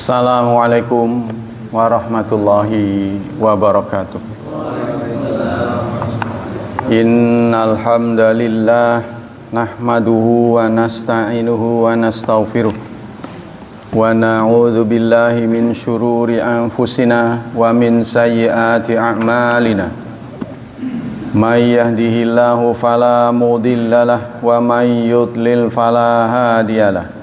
Assalamualaikum warahmatullahi wabarakatuh. Innal hamdalillah nahmaduhu wa nasta'inuhu wa nastaghfiruh wa na'udzu billahi min syururi anfusina wa min sayyiati a'malina. May yahdihillahu fala mudhillalah wa may yudlil fala hadiyalah.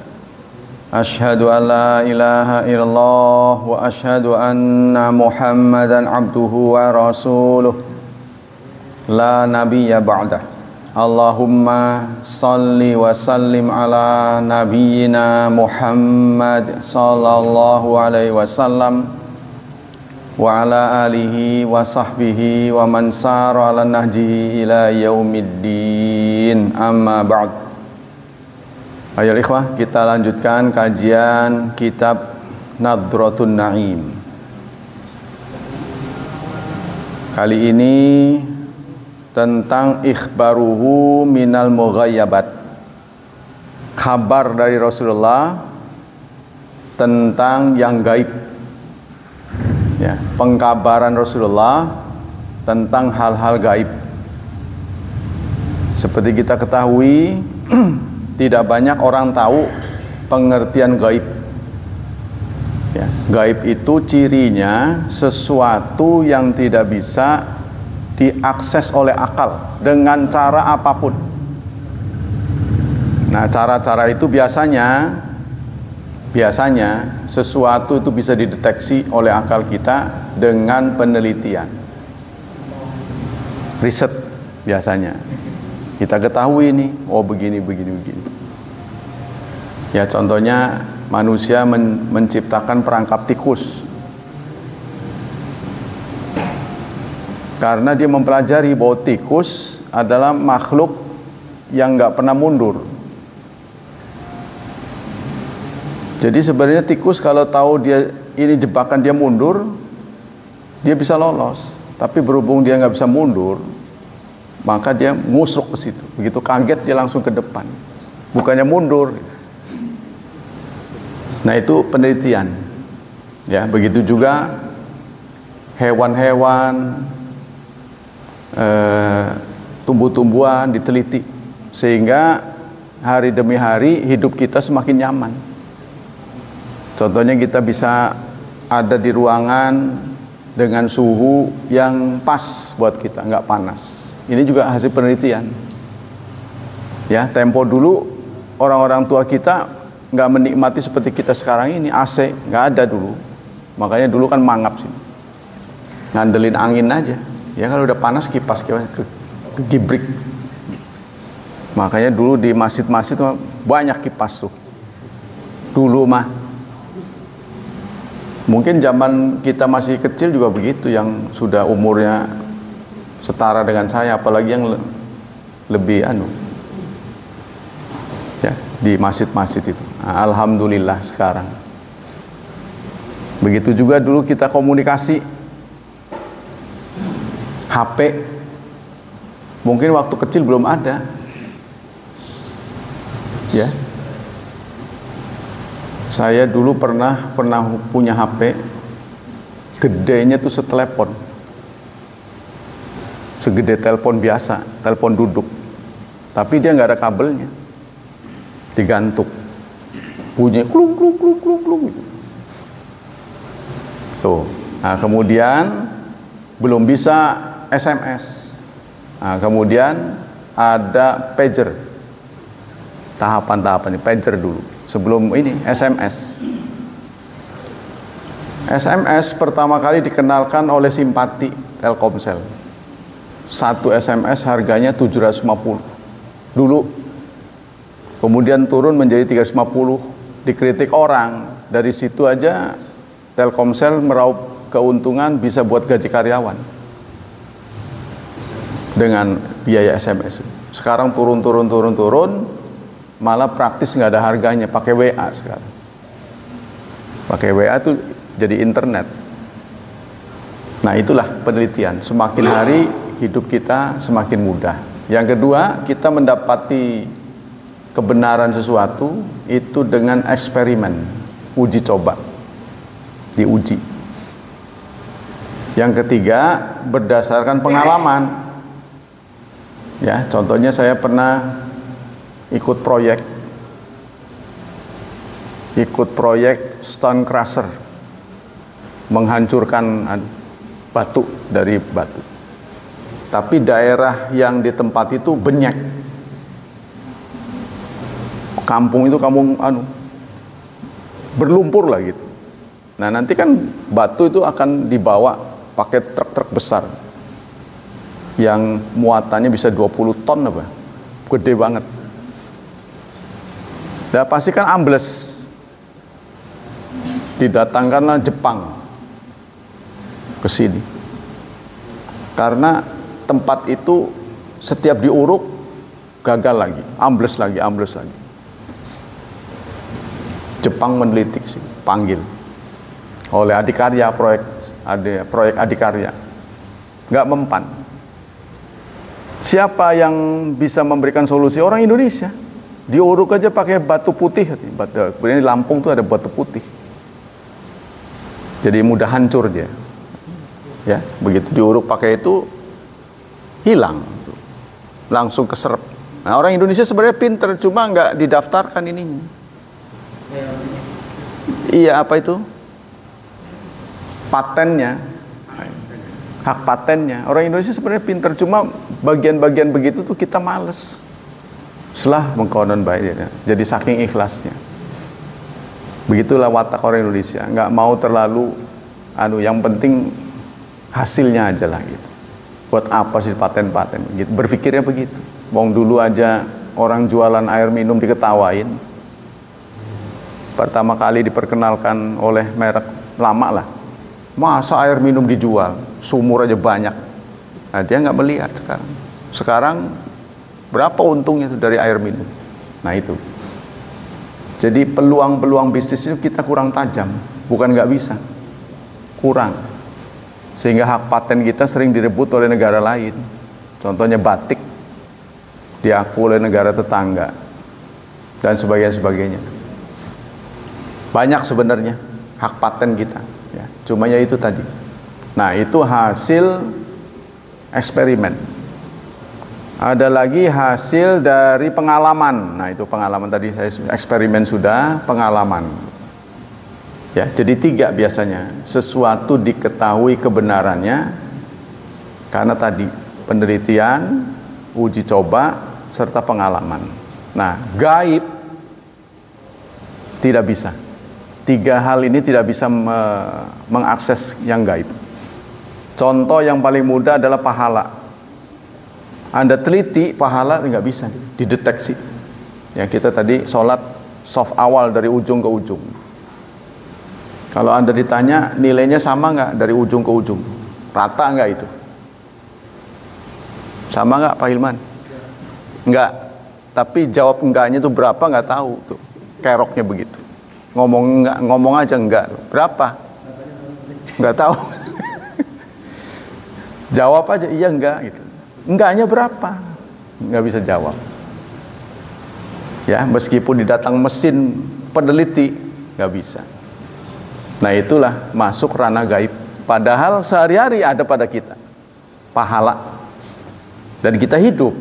Asyhadu an la ilaha illallah wa asyhadu anna Muhammadan abduhu wa rasuluh la nabiyya ba'dah. Allahumma salli wa sallim ala nabiyyina Muhammad sallallahu alaihi wasallam wa ala alihi wa sahbihi wa man sara ala nahjihi ila yaumiddin. Amma ba'd. Ayo ikhwah, kita lanjutkan kajian kitab Nadratun Naim. Kali ini tentang ikhbaruhu minal mughayyabat. Kabar dari Rasulullah tentang yang gaib. Ya, pengkabaran Rasulullah tentang hal-hal gaib. Seperti kita ketahui, tidak banyak orang tahu pengertian gaib. Ya, gaib itu cirinya sesuatu yang tidak bisa diakses oleh akal dengan cara apapun. Nah, cara-cara itu biasanya sesuatu itu bisa dideteksi oleh akal kita dengan penelitian, riset biasanya. Kita ketahui ini, oh begini. Ya, contohnya manusia menciptakan perangkap tikus karena dia mempelajari bahwa tikus adalah makhluk yang nggak pernah mundur. Jadi sebenarnya tikus kalau tahu dia ini jebakan dia mundur, dia bisa lolos. Tapi berhubung dia nggak bisa mundur, maka dia ngusruk ke situ. Begitu kaget dia langsung ke depan, bukannya mundur. Nah, itu penelitian. Ya, begitu juga hewan-hewan, tumbuh-tumbuhan diteliti sehingga hari demi hari hidup kita semakin nyaman. Contohnya kita bisa ada di ruangan dengan suhu yang pas buat kita, nggak panas. Ini juga hasil penelitian. Ya, tempo dulu orang-orang tua kita nggak menikmati seperti kita sekarang ini, AC nggak ada dulu. Makanya dulu kan mangap sih, ngandelin angin aja. Ya kalau udah panas kipas ke gibrik. Makanya dulu di masjid-masjid banyak kipas tuh. Dulu mah. Mungkin zaman kita masih kecil juga begitu, yang sudah umurnya setara dengan saya, apalagi yang lebih ya, di masjid-masjid itu. Nah, alhamdulillah sekarang. Begitu juga dulu kita komunikasi, HP mungkin waktu kecil belum ada. Ya. Saya dulu pernah punya HP, gedenya tuh setelepon. Segede telepon biasa, telepon duduk. Tapi dia nggak ada kabelnya. Digantung. Bunyi klung. Tuh. Nah, kemudian belum bisa SMS. Nah, kemudian ada pager. Tahapan-tahapannya pager dulu. Sebelum ini SMS. SMS pertama kali dikenalkan oleh Simpati Telkomsel. Satu SMS harganya 750 dulu. Kemudian turun menjadi 350, dikritik orang. Dari situ aja Telkomsel meraup keuntungan bisa buat gaji karyawan dengan biaya SMS. Sekarang turun, malah praktis nggak ada harganya, pakai WA sekarang. Pakai WA tuh jadi internet. Nah, itulah penelitian. Semakin hari hidup kita semakin mudah. Yang kedua, kita mendapati kebenaran sesuatu itu dengan eksperimen, uji coba. diuji. Yang ketiga, berdasarkan pengalaman. Ya, contohnya saya pernah ikut proyek stone crusher, menghancurkan batu dari batu. Tapi daerah yang di tempat itu banyak, kampung itu berlumpur lah gitu. Nah nanti kan batu itu akan dibawa pakai truk-truk besar yang muatannya bisa 20 ton apa, gede banget. Dan pasti kan ambles. Didatangkanlah Jepang ke sini. Karena tempat itu setiap diuruk gagal lagi, ambles lagi. Jepang menelitik sih, panggil oleh adikarya, proyek adikarya, nggak mempan. Siapa yang bisa memberikan solusi? Orang Indonesia. Diuruk aja pakai batu putih. Kemudian di Lampung tuh ada batu putih. Jadi mudah hancur dia. Ya, begitu diuruk pakai itu hilang, langsung keserap. Nah, orang Indonesia sebenarnya pinter, cuma nggak didaftarkan ininya. Iya, apa itu? Patennya, hak patennya. Orang Indonesia sebenarnya pinter, cuma bagian-bagian begitu tuh kita males. Setelah mengkonon baik ya. Jadi saking ikhlasnya. Begitulah watak orang Indonesia, nggak mau terlalu yang penting hasilnya aja lah gitu. Buat apa sih paten-paten gitu. Berpikirnya begitu. Wong dulu aja orang jualan air minum diketawain. Pertama kali diperkenalkan oleh merek lama lah. Masa air minum dijual, sumur aja banyak. Nah, dia nggak melihat sekarang. Sekarang berapa untungnya itu dari air minum. Nah itu. Jadi peluang-peluang bisnis itu kita kurang tajam, bukan nggak bisa, kurang. Sehingga hak paten kita sering direbut oleh negara lain. Contohnya batik, diakui oleh negara tetangga, dan sebagainya. Banyak sebenarnya hak paten kita, ya. Cuma ya itu tadi. Nah itu hasil eksperimen. Ada lagi hasil dari pengalaman. Nah itu pengalaman tadi, saya eksperimen sudah, pengalaman. Ya, jadi 3 biasanya. Sesuatu diketahui kebenarannya karena tadi penelitian, uji coba, serta pengalaman. Nah, gaib tidak bisa. 3 hal ini tidak bisa mengakses yang gaib. Contoh yang paling mudah adalah pahala. Anda teliti pahala nggak bisa dideteksi. Ya kita tadi sholat soft awal dari ujung ke ujung. Kalau Anda ditanya nilainya sama nggak dari ujung ke ujung, rata nggak itu? Sama nggak Pak Hilman? Nggak. Tapi jawab enggaknya itu berapa nggak tahu tuh. Keroknya begitu. Ngomong aja enggak. Berapa? Nggak tahu. Jawab aja iya enggak gitu. Enggaknya berapa? Nggak bisa jawab. Ya, meskipun didatang mesin peneliti, nggak bisa. Nah itulah masuk ranah gaib. Padahal sehari-hari ada pada kita pahala. Dan kita hidup.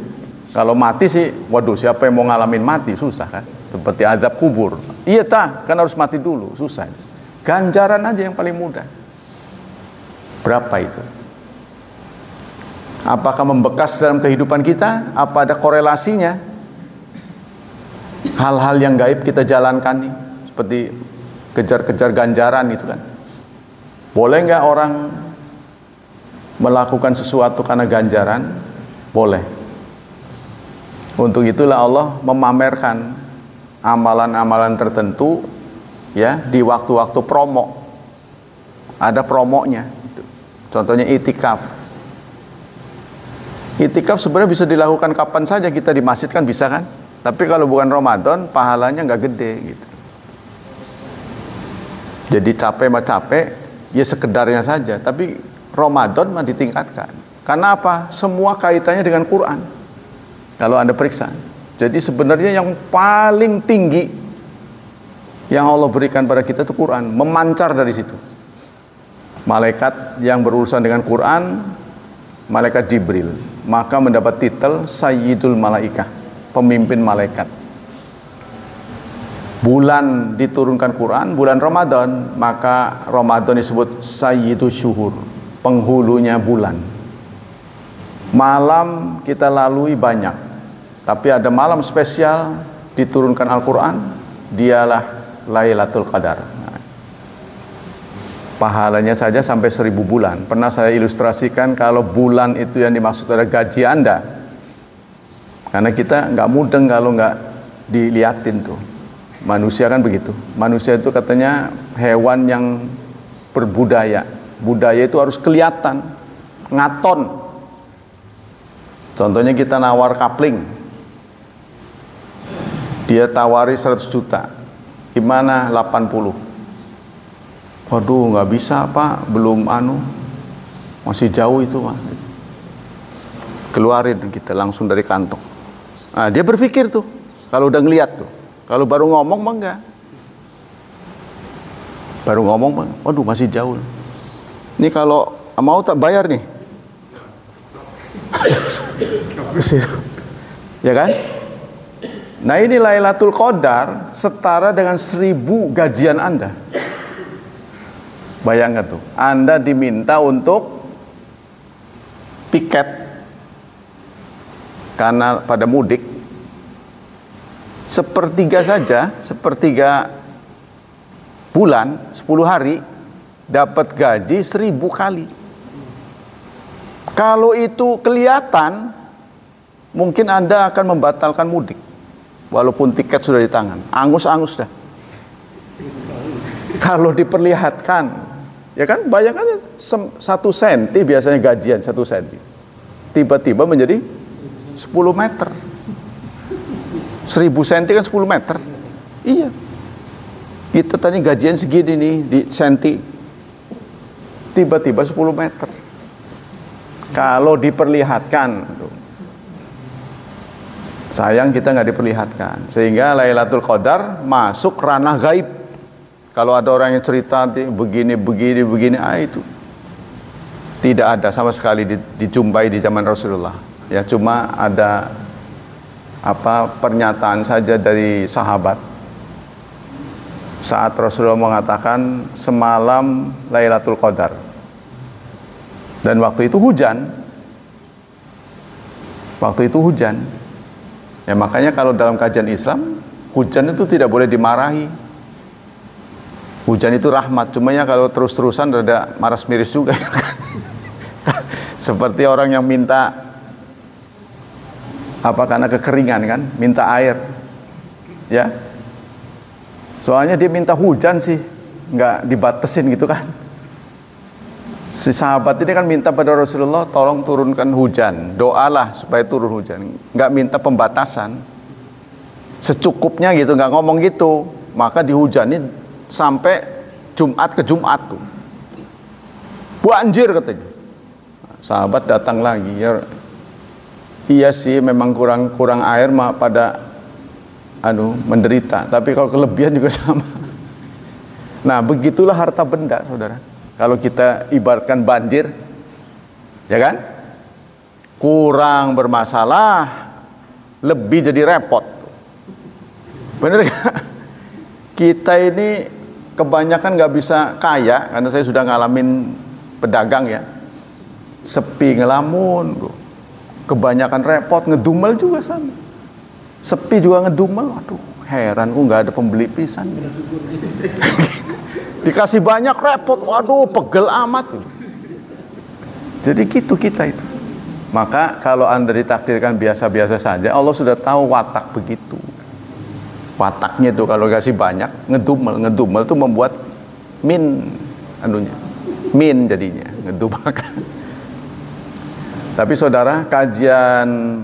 Kalau mati sih, waduh siapa yang mau ngalamin mati? Susah kan? Seperti azab kubur. Iya kan harus mati dulu, susah. Ganjaran aja yang paling mudah. Berapa itu? Apakah membekas dalam kehidupan kita? Apa ada korelasinya? Hal-hal yang gaib kita jalankan nih, seperti kejar-kejar ganjaran itu kan. Boleh nggak orang melakukan sesuatu karena ganjaran? Boleh. Untuk itulah Allah memamerkan amalan-amalan tertentu ya di waktu-waktu promo. Ada promonya. Contohnya itikaf. Itikaf sebenarnya bisa dilakukan kapan saja, kita di masjid kan bisa kan. Tapi kalau bukan Ramadan, pahalanya nggak gede gitu. Jadi capek, ya sekedarnya saja. Tapi Ramadan mah ditingkatkan. Karena apa? Semua kaitannya dengan Quran. Kalau Anda periksa. Jadi sebenarnya yang paling tinggi yang Allah berikan pada kita itu Quran. Memancar dari situ. malaikat yang berurusan dengan Quran, malaikat Jibril, maka mendapat titel Sayyidul Malaikah, pemimpin malaikat. Bulan diturunkan Quran, bulan Ramadan, maka Ramadan disebut Sayyidul Syuhur, penghulunya bulan. Malam kita lalui banyak, tapi ada malam spesial diturunkan Al-Quran, dialah Lailatul Qadar. Pahalanya saja sampai 1000 bulan. Pernah saya ilustrasikan kalau bulan itu yang dimaksud adalah gaji Anda, karena kita nggak mudeng kalau nggak diliatin tuh. Manusia kan begitu. Manusia itu katanya hewan yang berbudaya. Budaya itu harus kelihatan, ngaton. Contohnya kita nawar kapling, dia tawari 100 juta, gimana 80? Waduh, nggak bisa Pak, belum masih jauh itu Pak. Keluarin kita langsung dari kantong. Nah, dia berpikir tuh, kalau udah ngeliat tuh. Kalau baru ngomong mah enggak. Baru ngomong mah, waduh masih jauh. Ini kalau mau tak bayar nih. Ya kan? Nah ini Lailatul Qadar setara dengan 1000 gajian Anda. Bayangkan tuh, Anda diminta untuk piket karena pada mudik, sepertiga saja, sepertiga bulan, 10 hari, dapat gaji 1000 kali. Kalau itu kelihatan, mungkin Anda akan membatalkan mudik, walaupun tiket sudah di tangan. Angus-angus dah. Kalau diperlihatkan, ya kan, bayangkan 1 senti biasanya gajian 1 senti. Tiba-tiba menjadi 10 meter. 1000 senti kan 10 meter. Iya. Kita tadi gajian segini nih di senti. Tiba-tiba 10 meter. Kalau diperlihatkan. Sayang kita nggak diperlihatkan. Sehingga Lailatul Qadar masuk ranah gaib. Kalau ada orang yang cerita begini, itu tidak ada sama sekali dijumpai di zaman Rasulullah. Ya cuma ada pernyataan saja dari sahabat saat Rasulullah mengatakan semalam Lailatul Qadar, dan waktu itu hujan. Ya makanya kalau dalam kajian Islam, hujan itu tidak boleh dimarahi. Hujan itu rahmat, cuma ya kalau terus-terusan rada maras miris juga. Seperti orang yang minta karena kekeringan kan, minta air, ya. Soalnya dia minta hujan sih, nggak dibatasin gitu kan. Si sahabat ini kan minta pada Rasulullah, tolong turunkan hujan, doalah supaya turun hujan, nggak minta pembatasan, secukupnya gitu, nggak ngomong gitu. Maka dihujani sampai Jumat ke Jumat tuh, banjir katanya. Sahabat datang lagi, ya. Iya sih, memang kurang air mah pada menderita, tapi kalau kelebihan juga sama. Nah, begitulah harta benda, saudara. Kalau kita ibaratkan banjir, ya kan? Kurang bermasalah, lebih jadi repot. Bener gak? Kita ini kebanyakan nggak bisa kaya, karena saya sudah ngalamin pedagang ya. Sepi ngelamun, kebanyakan repot, ngedumel juga sama. Sepi juga ngedumel, aduh heran, nggak ada pembeli pisan. Dikasih banyak repot, waduh pegel amat. Jadi gitu kita itu. Maka kalau Anda ditakdirkan biasa-biasa saja, Allah sudah tahu watak begitu. Wataknya tuh kalau kasih banyak, ngedumel tuh membuat min jadinya, ngedumel. Tapi saudara, kajian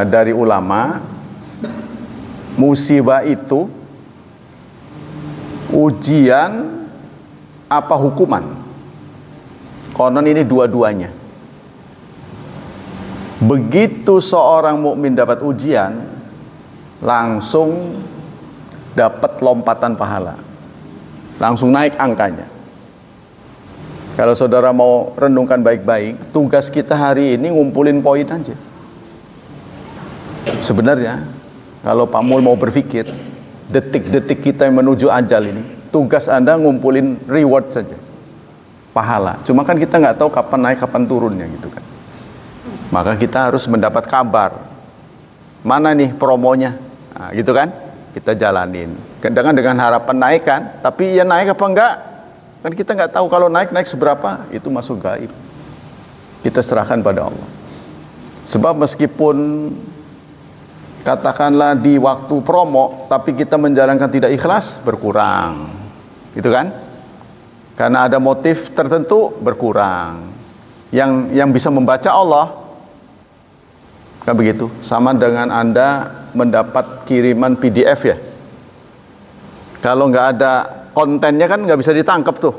dari ulama, musibah itu ujian apa hukuman? Konon ini dua-duanya. Begitu seorang mukmin dapat ujian, langsung dapat lompatan pahala, langsung naik angkanya. Kalau saudara mau renungkan baik-baik, tugas kita hari ini ngumpulin poin aja. Sebenarnya, kalau Pak Mul mau berpikir, detik-detik kita yang menuju ajal ini, tugas Anda ngumpulin reward saja, pahala. Cuma kan kita nggak tahu kapan naik, kapan turunnya gitu kan. Maka kita harus mendapat kabar, mana nih promonya, nah, gitu kan? Kita jalanin. Kadang dengan harapan naik kan, tapi ya naik apa enggak? Kan kita nggak tahu kalau naik seberapa, itu masuk gaib. Kita serahkan pada Allah. Sebab meskipun katakanlah di waktu promo, tapi kita menjalankan tidak ikhlas, berkurang. Gitu kan? Karena ada motif tertentu, berkurang. Yang bisa membaca Allah, kan begitu. Sama dengan Anda mendapat kiriman PDF ya. Kalau nggak ada kontennya kan nggak bisa ditangkap tuh.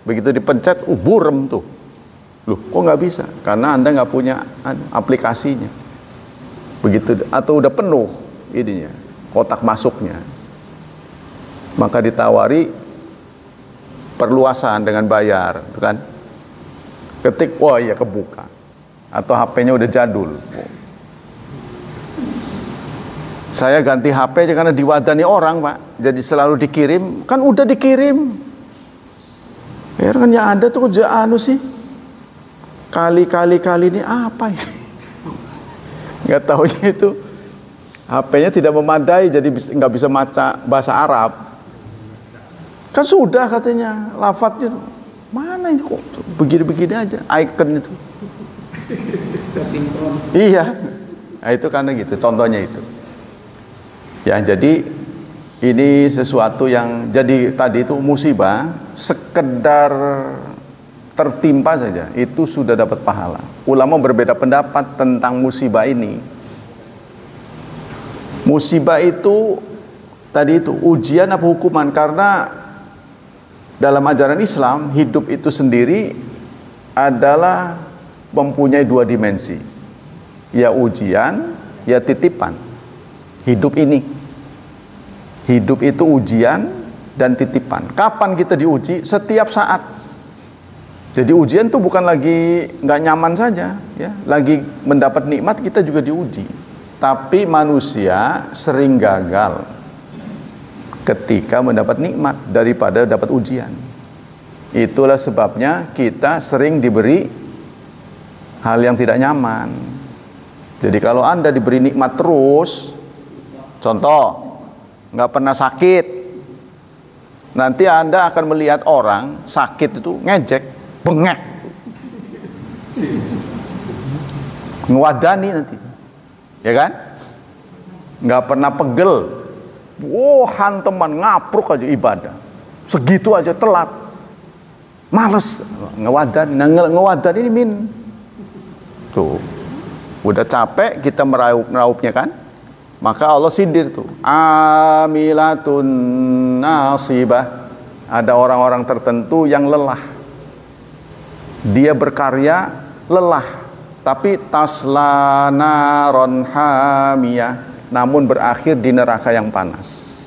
Begitu dipencet, burem tuh. Loh, kok nggak bisa? Karena Anda nggak punya aplikasinya. Begitu, atau udah penuh ininya, kotak masuknya. Maka ditawari perluasan dengan bayar, kan? Ketik, wah iya kebuka. Atau HP-nya udah jadul. Saya ganti HP aja karena diwadani orang, Pak. Jadi selalu dikirim, kan udah dikirim. Ya kan yang ada tuh sih. Kali ini apa ini? Nggak tahunya itu HP-nya tidak memadai, jadi nggak bisa baca bahasa Arab. Kan sudah katanya lafadznya, mana ini kok begini-begini aja icon itu. Iya, nah, itu karena gitu. Contohnya itu. Ya, jadi ini sesuatu yang jadi tadi itu musibah, sekedar tertimpa saja itu sudah dapat pahala. Ulama berbeda pendapat tentang musibah ini. Musibah itu tadi itu ujian apa hukuman? Karena dalam ajaran Islam hidup itu sendiri adalah mempunyai dua dimensi. Ya ujian, ya titipan. Hidup ini. Hidup itu ujian dan titipan. Kapan kita diuji? Setiap saat. Jadi ujian itu bukan lagi nggak nyaman saja, ya. Lagi mendapat nikmat kita juga diuji. Tapi manusia sering gagal ketika mendapat nikmat daripada dapat ujian. Itulah sebabnya kita sering diberi hal yang tidak nyaman. Jadi kalau Anda diberi nikmat terus, contoh, nggak pernah sakit, nanti Anda akan melihat orang sakit itu ngejek, bengek, ngewadani nanti, ya kan? Nggak pernah pegel, hanteman, ngapruk aja ibadah, segitu aja telat, males, ngewadani ini tuh, udah capek kita meraup-raupnya kan? Maka Allah sindir tuh, amilatun nasibah. Ada orang-orang tertentu yang lelah. Dia berkarya lelah, tapi tasla naron hamiyah, namun berakhir di neraka yang panas.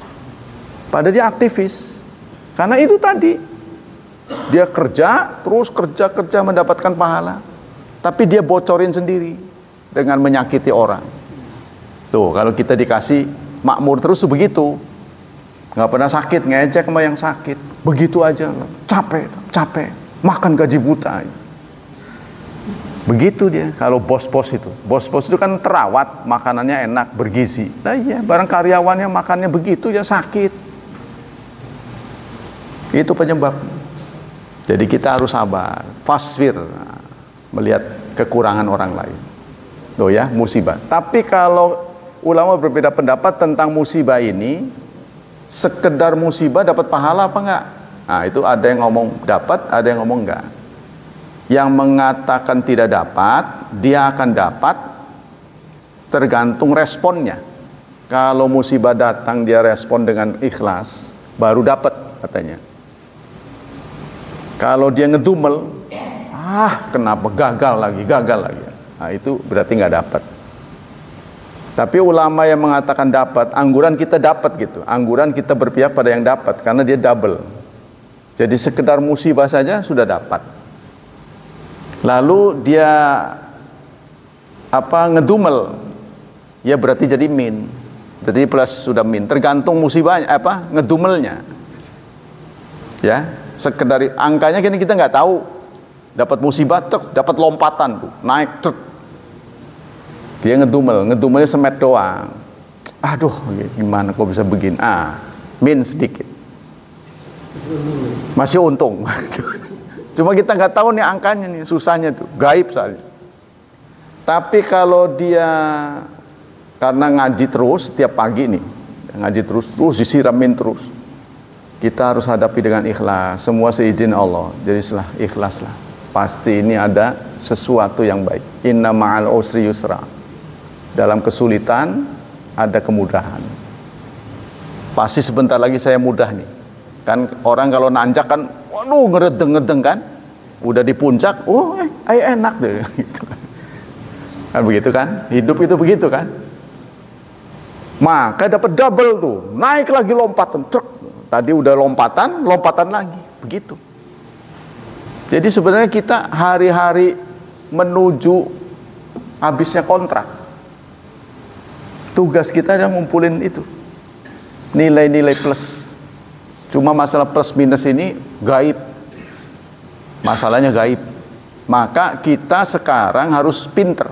Padahal dia aktivis. Karena itu tadi, dia kerja, terus kerja mendapatkan pahala, tapi dia bocorin sendiri dengan menyakiti orang. Tuh, kalau kita dikasih makmur terus tuh begitu. Nggak pernah sakit, ngejek sama yang sakit. Begitu aja, capek, makan gaji buta. Begitu dia, kalau bos-bos itu. Bos-bos itu kan terawat, makanannya enak, bergizi. Nah iya, barang karyawannya makannya begitu, ya sakit. Itu penyebab. Jadi kita harus sabar, fasfir, melihat kekurangan orang lain. Tuh ya, musibah. Tapi kalau ulama berbeda pendapat tentang musibah ini, sekedar musibah dapat pahala apa enggak? Nah, itu ada yang ngomong dapat, ada yang ngomong enggak. Yang mengatakan tidak dapat, dia akan dapat tergantung responnya. Kalau musibah datang dia respon dengan ikhlas, baru dapat katanya. Kalau dia ngedumel, kenapa gagal lagi. Nah, itu berarti nggak dapat. Tapi ulama yang mengatakan dapat, angguran kita dapat gitu. Angguran kita berpihak pada yang dapat karena dia double. Jadi sekedar musibah saja sudah dapat. Lalu dia ngedumel, ya berarti jadi min. Jadi plus sudah min, tergantung musibahnya ngedumelnya. Ya, sekedar angkanya gini kita nggak tahu. Dapat musibah, dapat lompatan tuh, naik truk. Dia ngedumelnya semet doang. Aduh, gimana kok bisa begini? Min sedikit. Masih untung. Cuma kita nggak tahu nih angkanya nih, susahnya tuh, gaib soalnya. Tapi kalau dia karena ngaji terus tiap pagi nih, ngaji terus disiramin terus. Kita harus hadapi dengan ikhlas, semua seizin Allah. Jadi ikhlaslah. Pasti ini ada sesuatu yang baik. Inna ma'al usri yusra. Dalam kesulitan ada kemudahan. Pasti sebentar lagi saya mudah nih. Kan orang kalau nanjak kan, waduh ngedeng kan. Udah di puncak, enak deh. Gitu kan. Kan begitu kan? Hidup itu begitu kan? Maka dapat double tuh, naik lagi lompatan truk. Tadi udah lompatan lagi, begitu. Jadi sebenarnya kita hari-hari menuju habisnya kontrak. Tugas kita adalah ngumpulin itu, nilai-nilai plus. Cuma masalah plus minus ini gaib, masalahnya gaib. Maka kita sekarang harus pinter.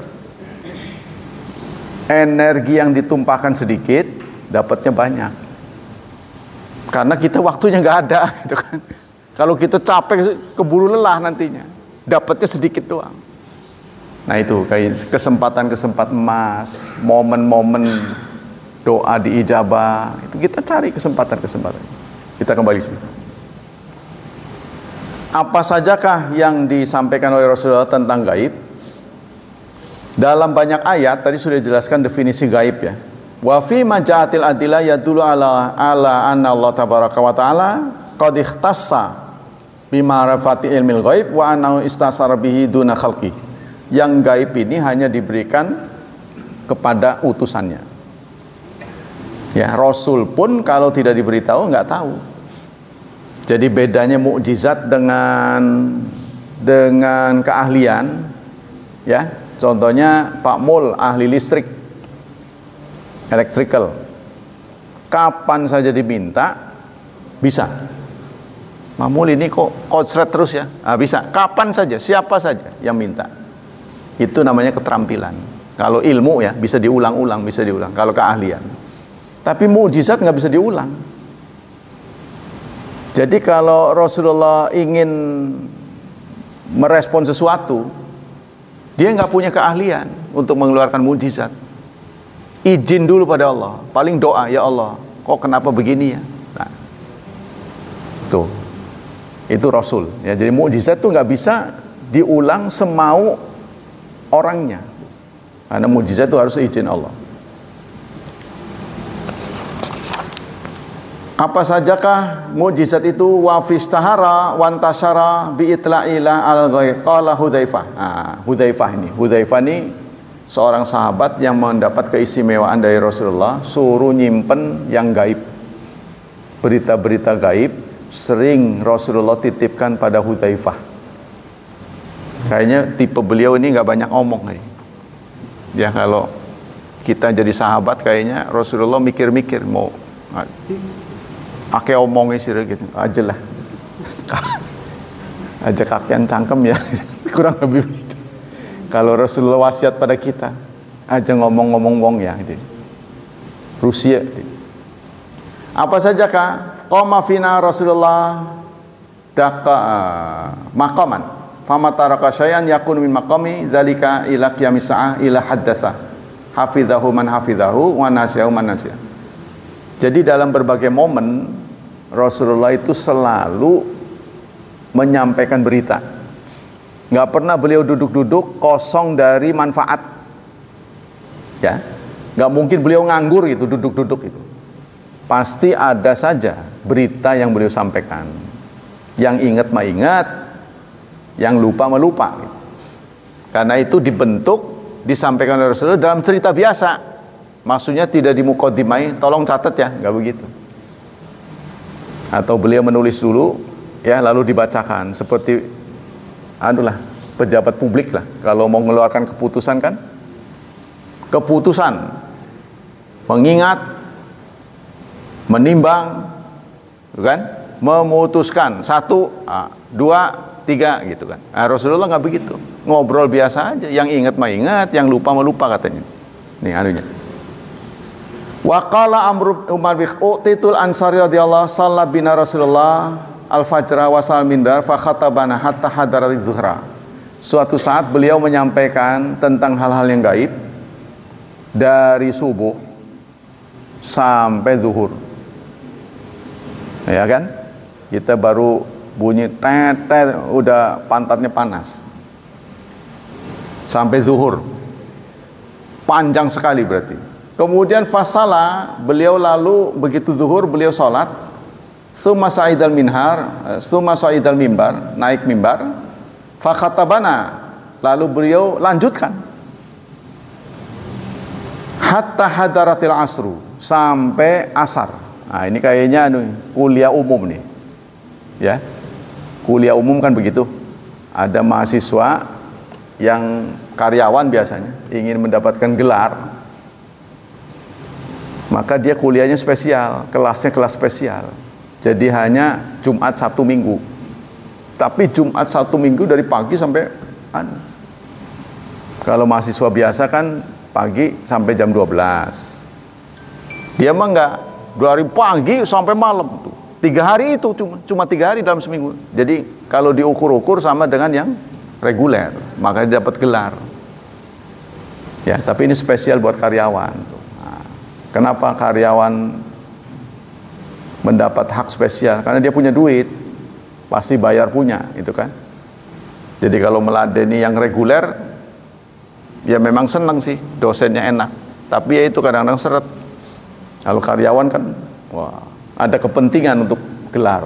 Energi yang ditumpahkan sedikit, dapatnya banyak. Karena kita waktunya nggak ada, gitu kan. Kalau kita capek, keburu lelah nantinya, dapatnya sedikit doang. Nah itu kayak kesempatan-kesempatan emas, momen-momen doa diijabah, itu kita cari kesempatan-kesempatan. Kita kembali sini. Apa sajakah yang disampaikan oleh Rasulullah tentang gaib? Dalam banyak ayat tadi sudah dijelaskan definisi gaib ya. Wa fi majaatil adillah yadullu ala anna Allah tabaraka wa taala qad ikhtassa bima rafati ilmil ghaib wa annahu istasara bihi duna khalqi. Yang gaib ini hanya diberikan kepada utusannya. Ya, Rasul pun kalau tidak diberitahu nggak tahu. Jadi bedanya mukjizat dengan keahlian, ya. Contohnya Pak Mul, ahli listrik, electrical. Kapan saja diminta, bisa. Pak Mul ini kok konslet terus ya? Bisa. Kapan saja, siapa saja yang minta. Itu namanya keterampilan. Kalau ilmu ya, bisa diulang-ulang, bisa diulang. Kalau keahlian. Tapi mukjizat nggak bisa diulang. Jadi kalau Rasulullah ingin merespon sesuatu, dia nggak punya keahlian untuk mengeluarkan mukjizat. Izin dulu pada Allah. Paling doa, ya Allah, kok kenapa begini ya? Nah, tuh, itu Rasul. Ya, jadi mukjizat tuh nggak bisa diulang semau orangnya. Karena mukjizat itu harus izin Allah. Apa sajakah mukjizat itu? Wa fistahara wantasara bi itla'ila al-ghaib qala Hudzaifah. Hudzaifah ini seorang sahabat yang mendapat keistimewaan dari Rasulullah, suruh nyimpen yang gaib. Berita-berita gaib sering Rasulullah titipkan pada Hudzaifah. Kayaknya tipe beliau ini nggak banyak omong nih. Ya kalau kita jadi sahabat kayaknya Rasulullah mikir-mikir mau pakai omongnya sih gitu aja lah. Aja kakean cangkem ya. Kurang lebih begitu. Kalau Rasulullah wasiat pada kita, aja ngomong-ngomong wong ya gitu. Rusia gitu. Apa saja kah? Qama fina Rasulullah daka maqaman. Fama taraka syai'an yakun min maqami dzalika ila qiyamis saah ila haddatsa. Hafizahu man hafizahu wa nasiyahu man nasiya. Jadi dalam berbagai momen Rasulullah itu selalu menyampaikan berita. Nggak pernah beliau duduk-duduk kosong dari manfaat. Ya, nggak mungkin beliau nganggur gitu, duduk-duduk itu. Pasti ada saja berita yang beliau sampaikan. Yang ingat mah ingat, yang lupa mah lupa. Gitu. Karena itu dibentuk, disampaikan oleh Rasulullah dalam cerita biasa. Maksudnya tidak dimukadimai, tolong catat ya, nggak begitu. Atau beliau menulis dulu, ya lalu dibacakan seperti, pejabat publik lah. Kalau mau mengeluarkan keputusan kan, keputusan mengingat, menimbang, kan, memutuskan 1, 2, 3 gitu kan. Nah, Rasulullah nggak begitu, ngobrol biasa aja. Yang ingat mah ingat, yang lupa mah lupa katanya. Nih anunya. Wa qala Umar bin Utitul Ansari radhiyallahu shalla bina Rasulullah al-fajra wa sal mindar fa khatabana hatta hadarati zuhra. Suatu saat beliau menyampaikan tentang hal-hal yang gaib dari subuh sampai zuhur. Ya kan? Kita baru bunyi tet udah pantatnya panas. Sampai zuhur. Panjang sekali berarti. Kemudian fasala, beliau lalu begitu zuhur beliau sholat, summa sa'idal minhar, summa sa'idal mimbar, naik mimbar, fakhatabana, lalu beliau lanjutkan hatta hadaratil asru, sampai asar. Nah ini kayaknya kuliah umum nih, ya, kuliah umum kan begitu, ada mahasiswa yang karyawan biasanya ingin mendapatkan gelar, maka dia kuliahnya spesial, kelasnya kelas spesial. Jadi hanya Jumat Sabtu Minggu. Tapi Jumat Sabtu Minggu dari pagi sampai kalau mahasiswa biasa kan pagi sampai jam 12. Dia mah enggak, dari pagi sampai malam tuh. 3 hari itu cuma 3 hari dalam seminggu. Jadi kalau diukur-ukur sama dengan yang reguler, maka dia dapat gelar. Ya, tapi ini spesial buat karyawan. Kenapa karyawan mendapat hak spesial? Karena dia punya duit, pasti bayar punya, itu kan. Jadi kalau meladeni yang reguler, ya memang senang sih, dosennya enak. Tapi ya itu kadang-kadang seret. Kalau karyawan kan, wah, ada kepentingan untuk gelar.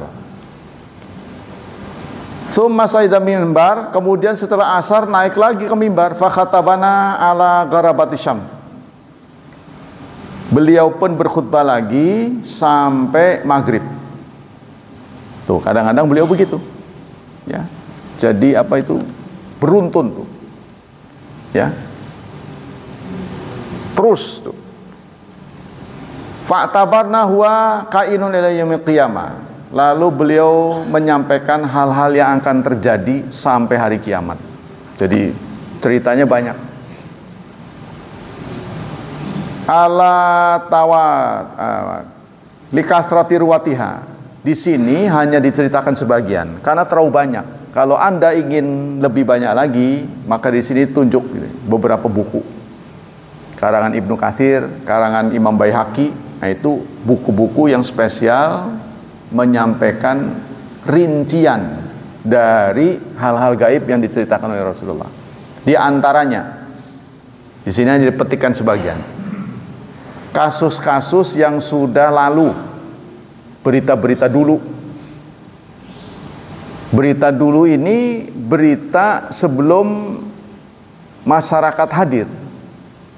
Summa saida mimbar, kemudian setelah asar naik lagi ke mimbar, fakhatabana ala garabati Syam. Beliau pun berkhutbah lagi sampai maghrib. Tuh kadang-kadang beliau begitu, ya. Jadi apa itu beruntun tuh, ya. Terus tuh. Fa'tabarna huwa kainun ila yaumil qiyamah. Lalu beliau menyampaikan hal-hal yang akan terjadi sampai hari kiamat. Jadi ceritanya banyak. Ala tawat likasrati ruwatiha. Di sini hanya diceritakan sebagian karena terlalu banyak. Kalau Anda ingin lebih banyak lagi, maka di sini tunjuk beberapa buku. Karangan Ibnu Katsir, karangan Imam Baihaqi, nah itu buku-buku yang spesial menyampaikan rincian dari hal-hal gaib yang diceritakan oleh Rasulullah. Di antaranya di sini hanya dipetikkan sebagian. Kasus-kasus yang sudah lalu, berita-berita dulu. Berita dulu ini berita sebelum masyarakat hadir.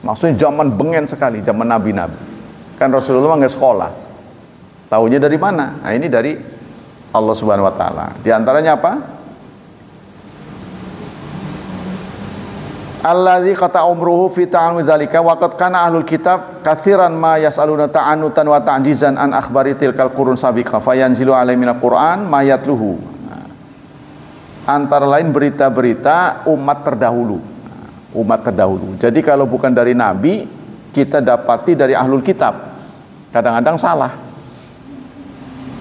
Maksudnya zaman bengen sekali, zaman nabi-nabi. Kan Rasulullah nggak sekolah. Taunya dari mana? Nah ini dari Allah Subhanahu Wa Taala. Di antaranya apa? Alladzi qata umruhu fi ta'amul dzalika wa qad kana ahlul kitab katsiran ma yas'aluna ta'anutan wa ta'jizan an akhbari tilkal qurun sabiqa fayanzilu alaihi minal qur'an ma yatluhu. Antara lain berita-berita umat terdahulu. Umat terdahulu. Jadi kalau bukan dari nabi, kita dapati dari ahlul kitab. Kadang-kadang salah.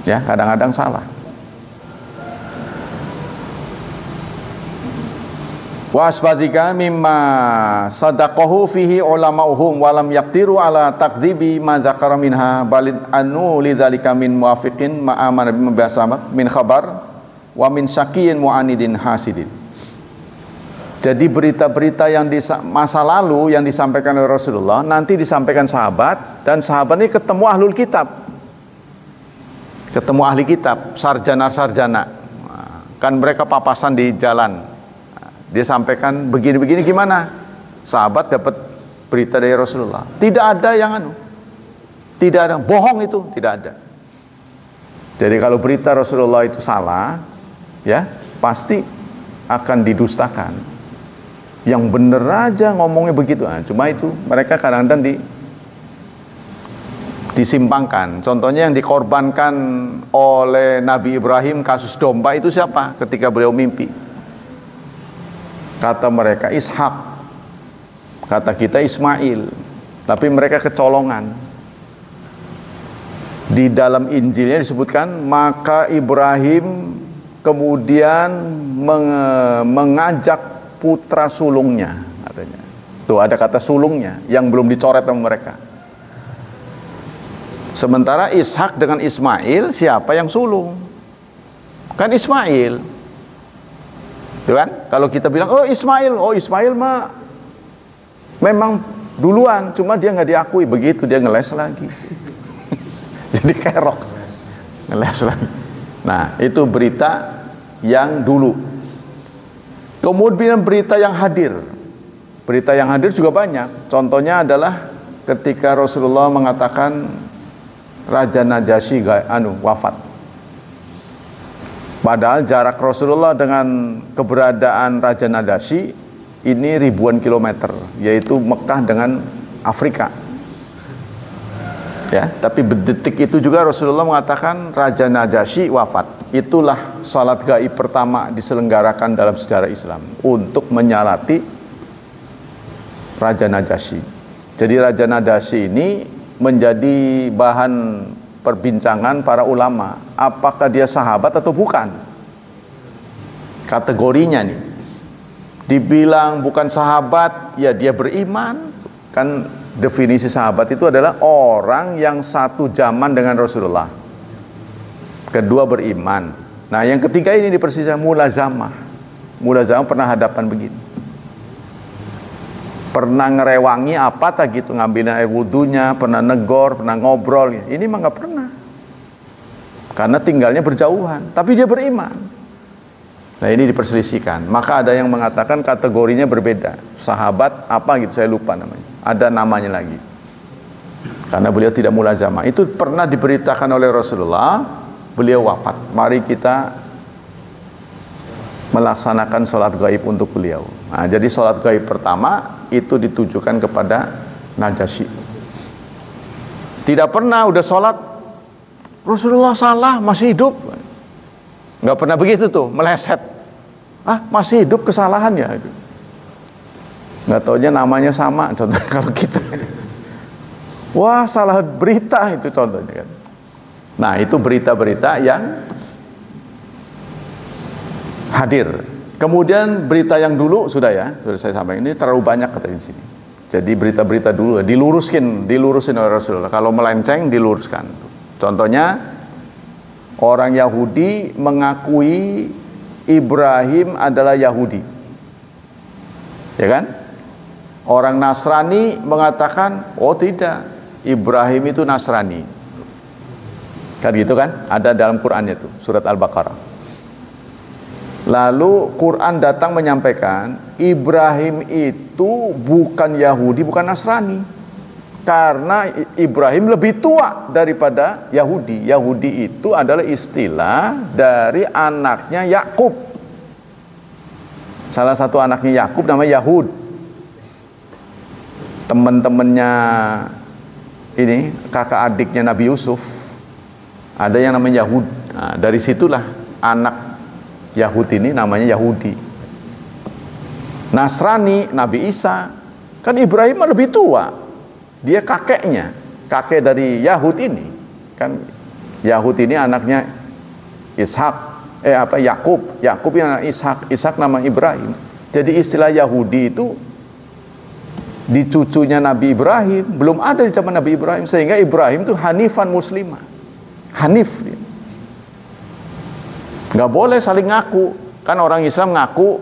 Ya, kadang-kadang salah. Wa asbadika mimma sadaqahu fihi ulama'uhum wa lam yaqtiru ala takdzibi ma dzakara minha balid anu lidzalika min muwafiqin ma amana bimabasamak min khabar wa min syaqiyin mu'anidin hasidin. Jadi berita-berita yang di masa lalu yang disampaikan oleh Rasulullah nanti disampaikan sahabat, dan sahabat ini ketemu ahlul kitab. Ketemu ahli kitab, sarjana-sarjana. Kan mereka papasan di jalan. Dia sampaikan begini-begini gimana? Sahabat dapat berita dari Rasulullah. Tidak ada yang tidak ada, bohong itu, tidak ada. Jadi kalau berita Rasulullah itu salah, ya pasti akan didustakan. Yang bener aja ngomongnya begitu. Nah, cuma itu mereka kadang-kadang disimpangkan. Contohnya yang dikorbankan oleh Nabi Ibrahim kasus domba itu siapa? Ketika beliau mimpi, kata mereka Ishak, kata kita Ismail, tapi mereka kecolongan. Di dalam Injilnya disebutkan, maka Ibrahim kemudian mengajak putra sulungnya, katanya. Tuh ada kata sulungnya yang belum dicoret sama mereka. Sementara Ishak dengan Ismail, siapa yang sulung? Kan Ismail. Tuh kan? Kalau kita bilang, oh Ismail mah memang duluan, cuma dia nggak diakui. Begitu dia ngeles lagi. Jadi kerok, ngeles lagi. Nah, itu berita yang dulu. Kemudian berita yang hadir. Berita yang hadir juga banyak. Contohnya adalah ketika Rasulullah mengatakan Raja Najasyi wafat. Padahal jarak Rasulullah dengan keberadaan Raja Najasyi ini ribuan kilometer, yaitu Mekah dengan Afrika. Ya, tapi detik itu juga Rasulullah mengatakan Raja Najasyi wafat. Itulah salat gaib pertama diselenggarakan dalam sejarah Islam untuk menyalati Raja Najasyi. Jadi Raja Najasyi ini menjadi bahan perbincangan para ulama. Apakah dia sahabat atau bukan? Kategorinya nih. Dibilang bukan sahabat, ya dia beriman. Kan definisi sahabat itu adalah orang yang satu zaman dengan Rasulullah. Kedua beriman. Nah yang ketiga ini dipersisih mulazamah. Mulazamah pernah hadapan begini. Pernah ngerewangi apa tak gitu, ngambilin air wudunya, pernah negor, pernah ngobrol. Ini mah nggak pernah. Karena tinggalnya berjauhan, tapi dia beriman. Nah ini diperselisihkan. Maka ada yang mengatakan kategorinya berbeda. Sahabat apa gitu, saya lupa namanya. Ada namanya lagi. Karena beliau tidak mulazamah. Itu pernah diberitakan oleh Rasulullah, beliau wafat. Mari kita melaksanakan sholat gaib untuk beliau. Nah, jadi sholat gaib pertama itu ditujukan kepada Najasyi. Tidak pernah udah sholat Rasulullah salah, masih hidup. Nggak pernah begitu tuh, meleset. Masih hidup, kesalahan ya. Nggak taunya namanya sama, contohnya kalau kita. Wah, salah berita itu contohnya kan. Nah, itu berita-berita yang hadir. Kemudian berita yang dulu sudah saya sampaikan. Ini terlalu banyak katanya di sini. Jadi berita-berita dulu dilurusin oleh Rasulullah. Kalau melenceng diluruskan. Contohnya orang Yahudi mengakui Ibrahim adalah Yahudi. Ya kan? Orang Nasrani mengatakan, oh tidak, Ibrahim itu Nasrani. Kan gitu kan? Ada dalam Qur'annya itu, surat Al-Baqarah. Lalu Quran datang menyampaikan Ibrahim itu bukan Yahudi, bukan Nasrani. Karena Ibrahim lebih tua daripada Yahudi. Yahudi itu adalah istilah dari anaknya Yakub. Salah satu anaknya Yakub namanya Yahud. Teman-temannya ini kakak adiknya Nabi Yusuf ada yang namanya Yahud. Nah, dari situlah anak Yahud ini namanya Yahudi. Nasrani Nabi Isa, kan Ibrahim lebih tua, dia kakeknya, kakek dari Yahud ini. Kan Yahud ini anaknya Ishak, Yakub yang Ishak, Ishak nama Ibrahim. Jadi istilah Yahudi itu di cucunya Nabi Ibrahim, belum ada di zaman Nabi Ibrahim, sehingga Ibrahim itu hanifan muslimah. Hanif dia. Nggak boleh saling ngaku. Kan orang Islam ngaku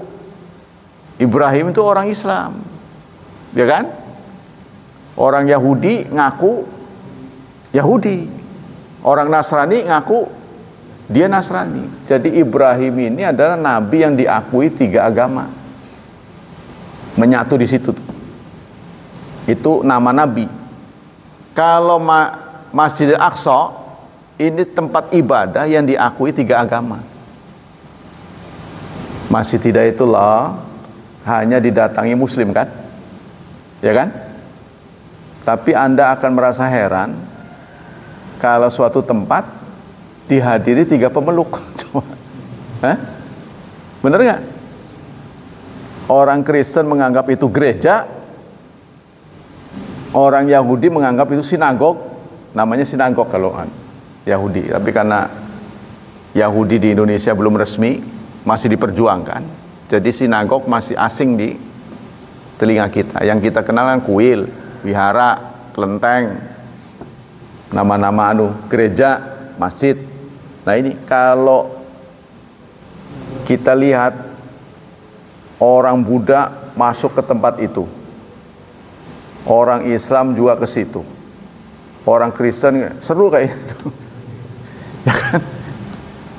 Ibrahim itu orang Islam, ya kan? Orang Yahudi ngaku Yahudi, orang Nasrani ngaku dia Nasrani. Jadi Ibrahim ini adalah nabi yang diakui tiga agama, menyatu di situ. Itu nama nabi. Kalau Masjidil Aqsa ini tempat ibadah yang diakui tiga agama. Masjid Hidayatullah hanya didatangi muslim kan? Ya kan? Tapi Anda akan merasa heran kalau suatu tempat dihadiri 3 pemeluk. Coba. Hah? Bener nggak? Orang Kristen menganggap itu gereja, orang Yahudi menganggap itu sinagog. Namanya sinagog kalau Yahudi. Tapi karena Yahudi di Indonesia belum resmi, masih diperjuangkan, jadi sinagog masih asing di telinga kita. Yang kita kenal kan kuil, wihara, kelenteng, nama-nama gereja, masjid. Nah ini kalau kita lihat orang Buddha masuk ke tempat itu, orang Islam juga ke situ, orang Kristen, seru kayak itu. Ya kan?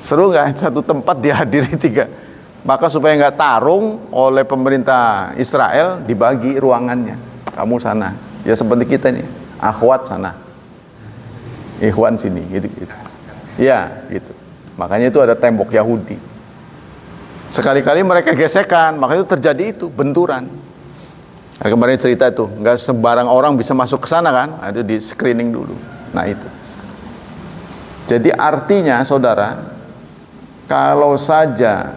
Seru nggak satu tempat dihadiri 3? Maka supaya nggak tarung oleh pemerintah Israel, dibagi ruangannya. Kamu sana, ya seperti kita nih, akhwat sana, ikhwan sini, gitu. Ya, gitu. Makanya itu ada tembok Yahudi. Sekali-kali mereka gesekan, makanya itu terjadi itu benturan. Nah, kemarin cerita itu, nggak sembarang orang bisa masuk ke sana kan? Nah, itu di screening dulu. Nah itu. Jadi artinya, saudara, kalau saja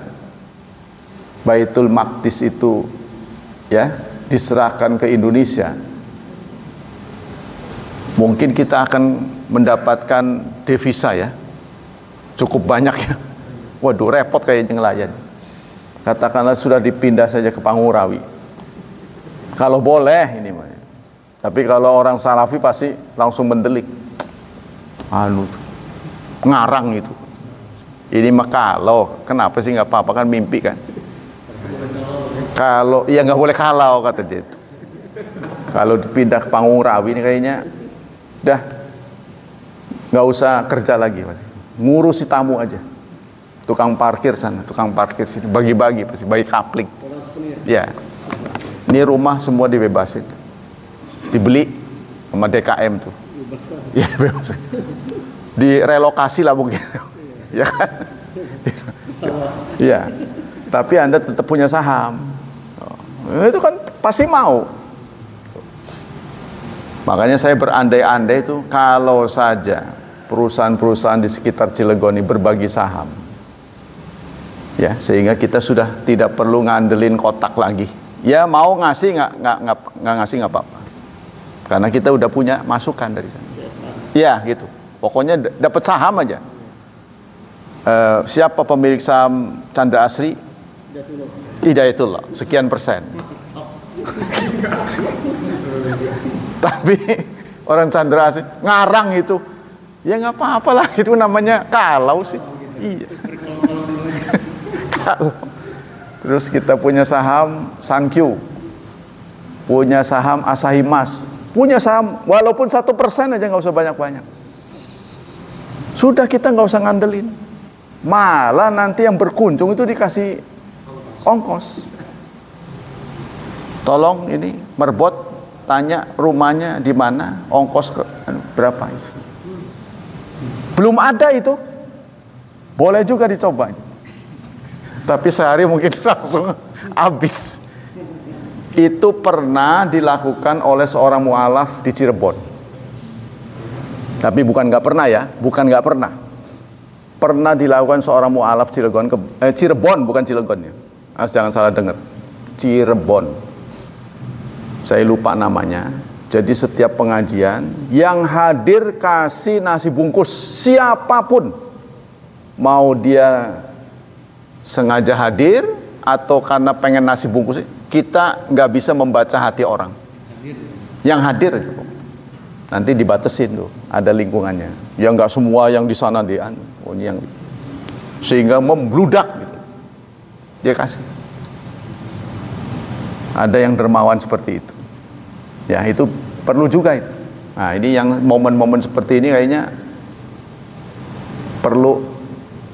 Baitul Maqdis itu ya diserahkan ke Indonesia, mungkin kita akan mendapatkan devisa ya, cukup banyak ya. Waduh, repot kayaknya ngelayan. Katakanlah sudah dipindah saja ke Pangurawi. Kalau boleh ini mah. Tapi kalau orang Salafi pasti langsung mendelik. Ngarang itu. Ini mah kalau, kenapa sih nggak apa-apa, kan mimpi kan. Kalau ya nggak boleh kalau kata dia itu. Kalau dipindah ke Pangurawi ini kayaknya dah nggak usah kerja lagi, pasti ngurusi tamu aja. Tukang parkir sana, tukang parkir sini, bagi-bagi pasti, bagi kapling. Ya, ini rumah semua dibebasin, dibeli sama DKM tuh. Ya bebas. Direlokasi lah mungkin. Ya kan? Ya. Tapi Anda tetap punya saham. Itu kan pasti mau. Makanya saya berandai-andai itu kalau saja perusahaan-perusahaan di sekitar Cilegon ini berbagi saham. Ya, sehingga kita sudah tidak perlu ngandelin kotak lagi. Ya mau ngasih nggak ngasih nggak apa-apa. Karena kita udah punya masukan dari sana. Ya gitu. Pokoknya dapat saham aja. Siapa pemilik saham Chandra Asri? Hidayatullah. Sekian persen. Tapi orang Chandra Asri ngarang itu. Ya nggak apa-apa lah. Itu namanya kalau sih. Iya. Terus kita punya saham Sankyu, punya saham Asahi Mas, punya saham walaupun 1% aja, nggak usah banyak-banyak. Sudah, kita nggak usah ngandelin. Malah nanti yang berkunjung itu dikasih ongkos. Tolong ini merbot, tanya rumahnya di mana, ongkos berapa itu. Belum ada itu, boleh juga dicoba. Tapi sehari mungkin langsung habis. Itu pernah dilakukan oleh seorang mu'alaf di Cirebon. Tapi bukan nggak pernah ya, bukan nggak pernah. Pernah dilakukan seorang mu'alaf Cirebon, Cirebon bukan Cilegon ya. Jangan salah dengar. Cirebon. Saya lupa namanya. Jadi setiap pengajian yang hadir kasih nasi bungkus siapapun, mau dia sengaja hadir atau karena pengen nasi bungkus, kita nggak bisa membaca hati orang. Yang hadir nanti dibatasin tuh, ada lingkungannya. Ya nggak semua yang di sana yang sehingga membludak gitu. Dia kasih. Ada yang dermawan seperti itu. Ya itu perlu juga itu. Nah ini yang momen-momen seperti ini kayaknya perlu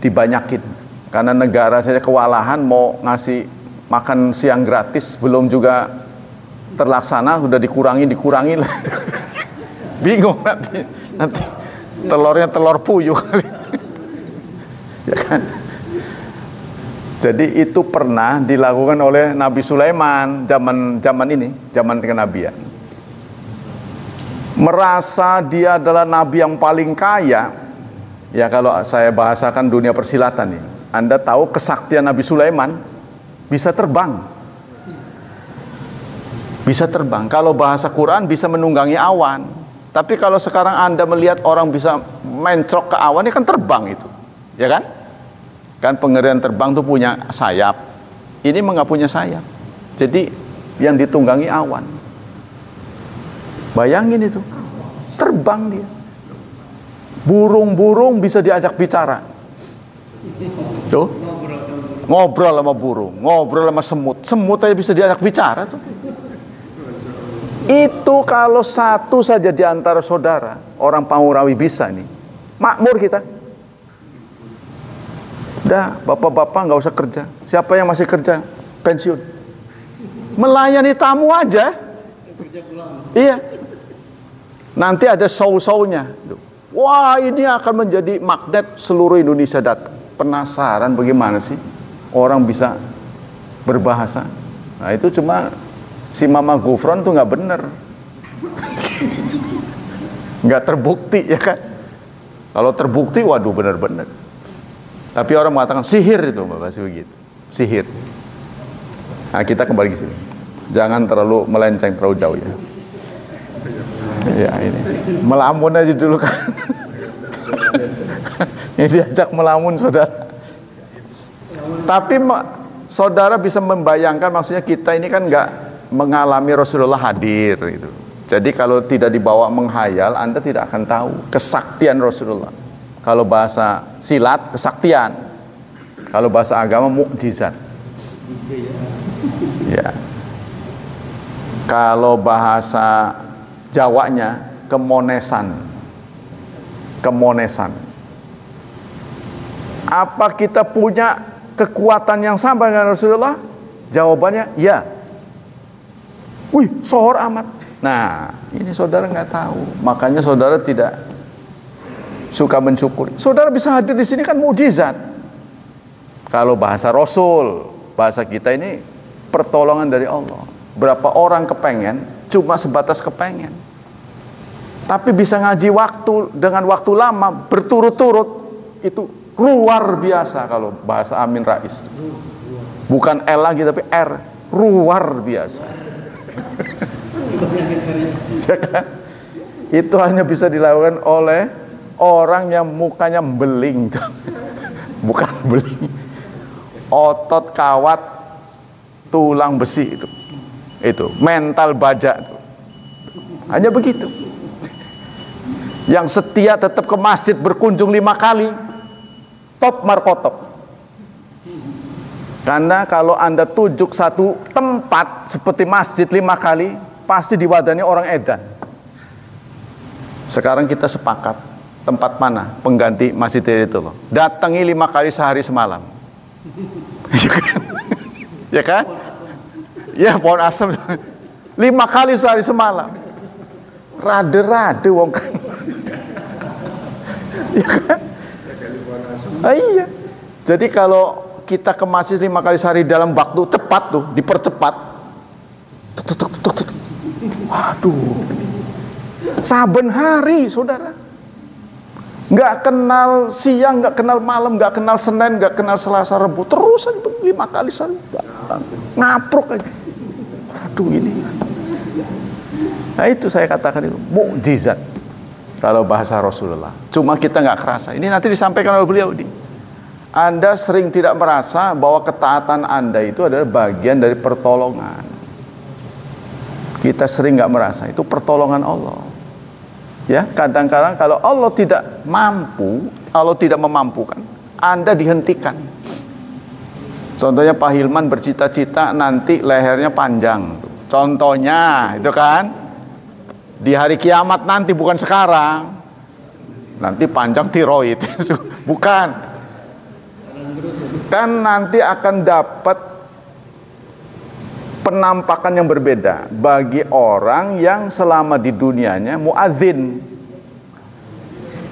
dibanyakin. Karena negara saja kewalahan mau ngasih makan siang gratis, belum juga terlaksana, sudah dikurangi lah. Bingung nanti telurnya telur puyuh kali. Ya kan? Jadi itu pernah dilakukan oleh Nabi Sulaiman zaman ini, zaman kenabian. Merasa dia adalah nabi yang paling kaya. Ya kalau saya bahasakan dunia persilatan nih. Anda tahu kesaktian Nabi Sulaiman bisa terbang. Bisa terbang. Kalau bahasa Quran bisa menunggangi awan. Tapi kalau sekarang Anda melihat orang bisa mencrok ke awan, ini kan terbang itu. Ya kan? Kan pengertian terbang itu punya sayap. Ini nggak punya sayap. Jadi yang ditunggangi awan. Bayangin itu. Terbang dia. Burung-burung bisa diajak bicara. Tuh. Ngobrol sama burung, ngobrol sama semut. Semut aja bisa diajak bicara tuh. Itu kalau satu saja di antara saudara, orang Pangurawi bisa nih. Makmur kita. Dah, bapak-bapak nggak usah kerja. Siapa yang masih kerja? Pensiun. Melayani tamu aja. Iya. Nanti ada show-show-nya. Wah, ini akan menjadi magnet seluruh Indonesia datang. Penasaran bagaimana sih orang bisa berbahasa. Nah itu cuma si Mama Gufron tuh nggak bener. Nggak terbukti ya kan. Kalau terbukti waduh bener-bener. Tapi orang mengatakan sihir itu Bapak, begitu. Sihir. Nah kita kembali ke sini. Jangan terlalu melenceng terlalu jauh ya. Ya ini melamun aja dulu kan. Ini diajak melamun saudara. Tapi saudara bisa membayangkan, maksudnya kita ini kan nggak mengalami Rasulullah hadir gitu. Jadi kalau tidak dibawa menghayal, Anda tidak akan tahu kesaktian Rasulullah. Kalau bahasa silat kesaktian, kalau bahasa agama mukjizat. Ya. Kalau bahasa Jawanya kemonesan. Kemonesan. Apa kita punya kekuatan yang sama dengan Rasulullah? Jawabannya ya. Wih, sohor amat. Nah, ini saudara nggak tahu. Makanya saudara tidak suka mensyukuri. Saudara bisa hadir di sini kan mukjizat. Kalau bahasa Rasul, bahasa kita ini pertolongan dari Allah. Berapa orang kepengen, cuma sebatas kepengen. Tapi bisa ngaji waktu dengan waktu lama berturut-turut itu luar biasa kalau bahasa Amin Rais. Bukan L lagi tapi R, luar biasa. Ya kan? Itu hanya bisa dilakukan oleh orang yang mukanya beling, bukan beling, otot kawat tulang besi itu mental baja itu. Hanya begitu. Yang setia tetap ke masjid berkunjung 5 kali, top markotop. Karena kalau Anda tujuk satu tempat seperti masjid 5 kali, pasti diwadani orang edan. Sekarang kita sepakat tempat mana pengganti masjid itu loh. Datangi 5 kali sehari semalam. Ya kan? Ya pohon asam 5 kali sehari semalam. Rade-rade wong kan. Ya kan? Iya. Jadi kalau kita ke masjid 5 kali sehari dalam waktu cepat tuh, dipercepat. Waduh. Saben hari, saudara. Nggak kenal siang, nggak kenal malam, nggak kenal Senin, nggak kenal Selasa, Rabu. Terus aja 5 kali sehari. Ngapruk aja. Waduh ini. Nah itu saya katakan itu mukjizat kalau bahasa Rasulullah. Cuma kita nggak kerasa. Ini nanti disampaikan oleh beliau ini. Anda sering tidak merasa bahwa ketaatan Anda itu adalah bagian dari pertolongan. Kita sering nggak merasa itu pertolongan Allah. Ya, kadang-kadang kalau Allah tidak mampu, Allah tidak memampukan, Anda dihentikan. Contohnya Pak Hilman bercita-cita nanti lehernya panjang. Contohnya itu kan di hari kiamat nanti, bukan sekarang. Nanti panjang tiroid, bukan. Kan nanti akan dapat penampakan yang berbeda bagi orang yang selama di dunianya muadzin,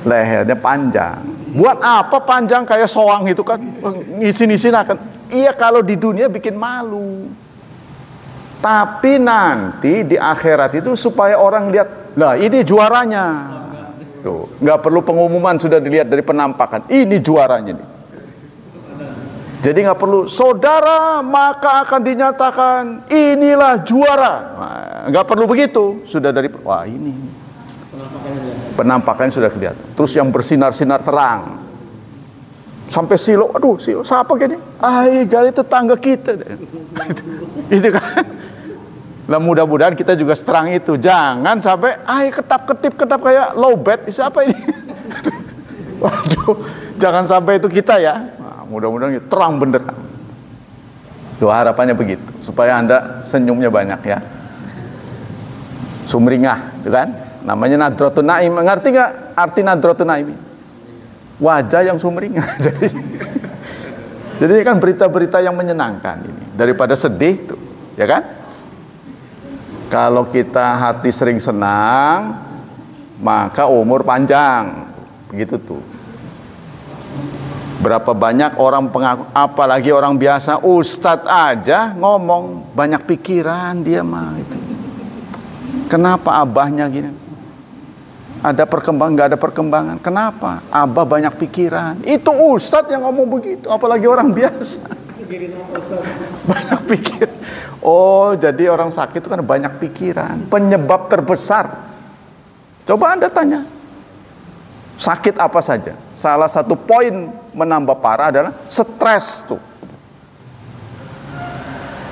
lehernya panjang. Buat apa panjang kayak soang itu kan, ngisi-ngisi akan Iya, kalau di dunia bikin malu. Tapi nanti di akhirat itu supaya orang lihat, lah ini juaranya. Tuh, nggak perlu pengumuman, sudah dilihat dari penampakan. Ini juaranya nih. Jadi nggak perlu, saudara maka akan dinyatakan inilah juara. Nah, nggak perlu begitu, sudah dari wah ini. Penampakannya sudah kelihatan. Terus yang bersinar-sinar terang. Sampai silo, aduh silo, siapa gini? Gali tetangga kita. Itu kan. Nah mudah-mudahan kita juga seterang itu. Jangan sampai ketap-ketip kayak lowbat. Siapa ini? Waduh, jangan sampai itu kita ya. Nah, mudah-mudahan terang benderang. Doa harapannya begitu, supaya Anda senyumnya banyak ya. Sumringah, itu kan? Namanya Nadratun Naim. Ngerti nggak arti Nadratun Naim? Wajah yang sumringah. Jadi kan berita-berita yang menyenangkan ini daripada sedih tuh, ya kan? Kalau kita hati sering senang, maka umur panjang. Begitu tuh. Berapa banyak orang pengaku, apalagi orang biasa, ustadz aja ngomong banyak pikiran dia mah itu. Kenapa abahnya gini? Ada perkembangan, nggak ada perkembangan. Kenapa? Abah banyak pikiran. Itu ustadz yang ngomong begitu, apalagi orang biasa. Banyak pikir. Oh, jadi orang sakit itu kan banyak pikiran. Penyebab terbesar. Coba Anda tanya. Sakit apa saja? Salah satu poin menambah parah adalah stres tuh.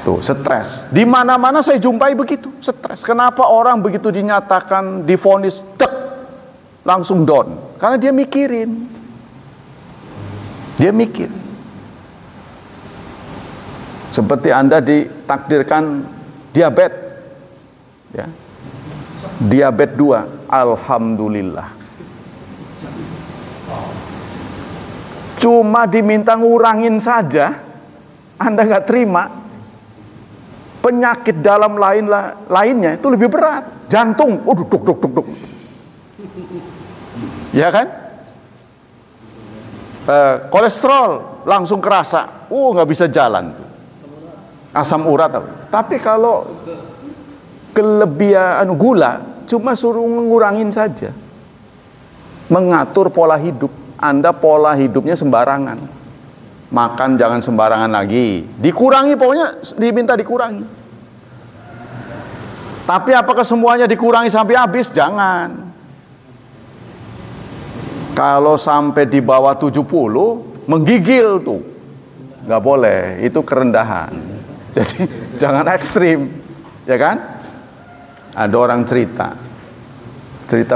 Tuh, stres. Di mana-mana saya jumpai begitu, stres. Kenapa orang begitu dinyatakan divonis langsung down? Karena dia mikirin. Dia mikir. Seperti Anda ditakdirkan diabetes, ya. Diabetes 2, alhamdulillah. Cuma diminta ngurangin saja, Anda nggak terima. Penyakit dalam lainnya itu lebih berat. Jantung, duk. Ya kan? Kolesterol langsung kerasa, nggak bisa jalan. Asam urat. Tapi kalau kelebihan gula, cuma suruh ngurangin saja. Mengatur pola hidup. Anda pola hidupnya sembarangan. Makan jangan sembarangan lagi. Dikurangi, pokoknya diminta dikurangi. Tapi apakah semuanya dikurangi sampai habis? Jangan. Kalau sampai di bawah 70, menggigil tuh. Nggak boleh, itu kerendahan. Jadi jangan ekstrim, ya kan? Ada orang cerita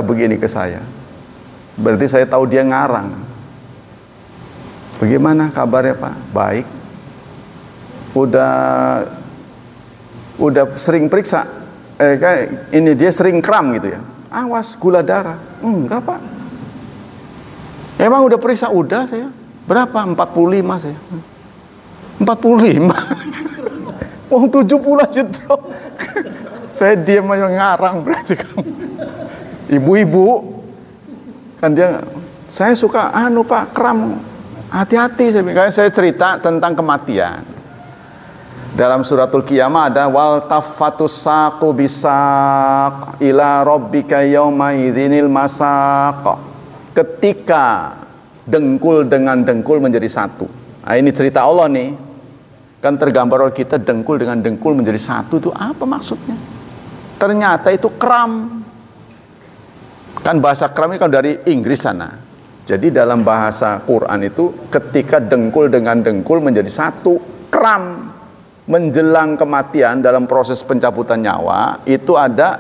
begini ke saya. Berarti saya tahu dia ngarang. Bagaimana kabarnya Pak? Baik. Udah sering periksa. Kayak ini dia sering kram gitu ya. Awas gula darah. Enggak Pak. Emang udah periksa? Udah saya. Berapa? 45 saya. 45. Wong 70 aja drop. Saya diam aja ngarang berarti kamu. Ibu-ibu kan dia, saya suka Pak kram. Hati-hati saya cerita tentang kematian. Dalam suratul Qiyamah ada wal taffatus saqu bisaq ila rabbika yauma idzinil masaq. Ketika dengkul dengan dengkul menjadi satu. Nah, ini cerita Allah nih. Kan tergambar oleh kita dengkul dengan dengkul menjadi satu, itu apa maksudnya? Ternyata itu kram. Kan bahasa kram ini kan dari Inggris sana. Jadi dalam bahasa Quran itu ketika dengkul dengan dengkul menjadi satu, kram. Menjelang kematian dalam proses pencabutan nyawa itu ada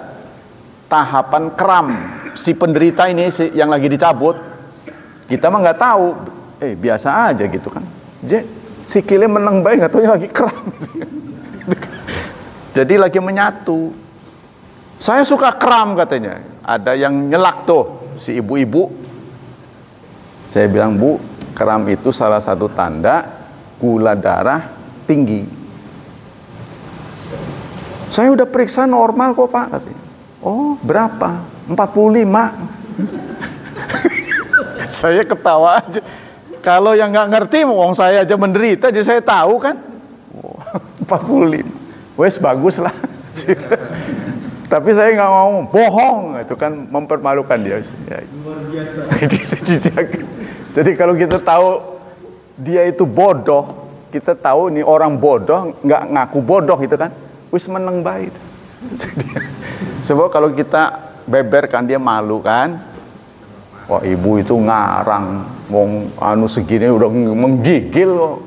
tahapan kram. Si penderita ini yang lagi dicabut, kita mah nggak tahu, biasa aja gitu kan. Sikilnya menang baik, nggak tahu lagi kram. Jadi lagi menyatu. Saya suka kram katanya. Ada yang nyelak tuh si ibu-ibu. Saya bilang, Bu, kram itu salah satu tanda gula darah tinggi. Saya udah periksa normal kok Pak katanya. Oh berapa? 45. Saya ketawa aja. Kalau yang nggak ngerti, wong saya aja menderita, jadi saya tahu kan. 45. Wes bagus lah. Tapi saya nggak mau bohong, itu kan mempermalukan dia. Jadi kalau kita tahu dia itu bodoh, kita tahu nih orang bodoh, nggak ngaku bodoh gitu kan, wis meneng baik. Sebab kalau kita beberkan dia malu kan. Wah, ibu itu ngarang, wong anu segini udah menggigil kok.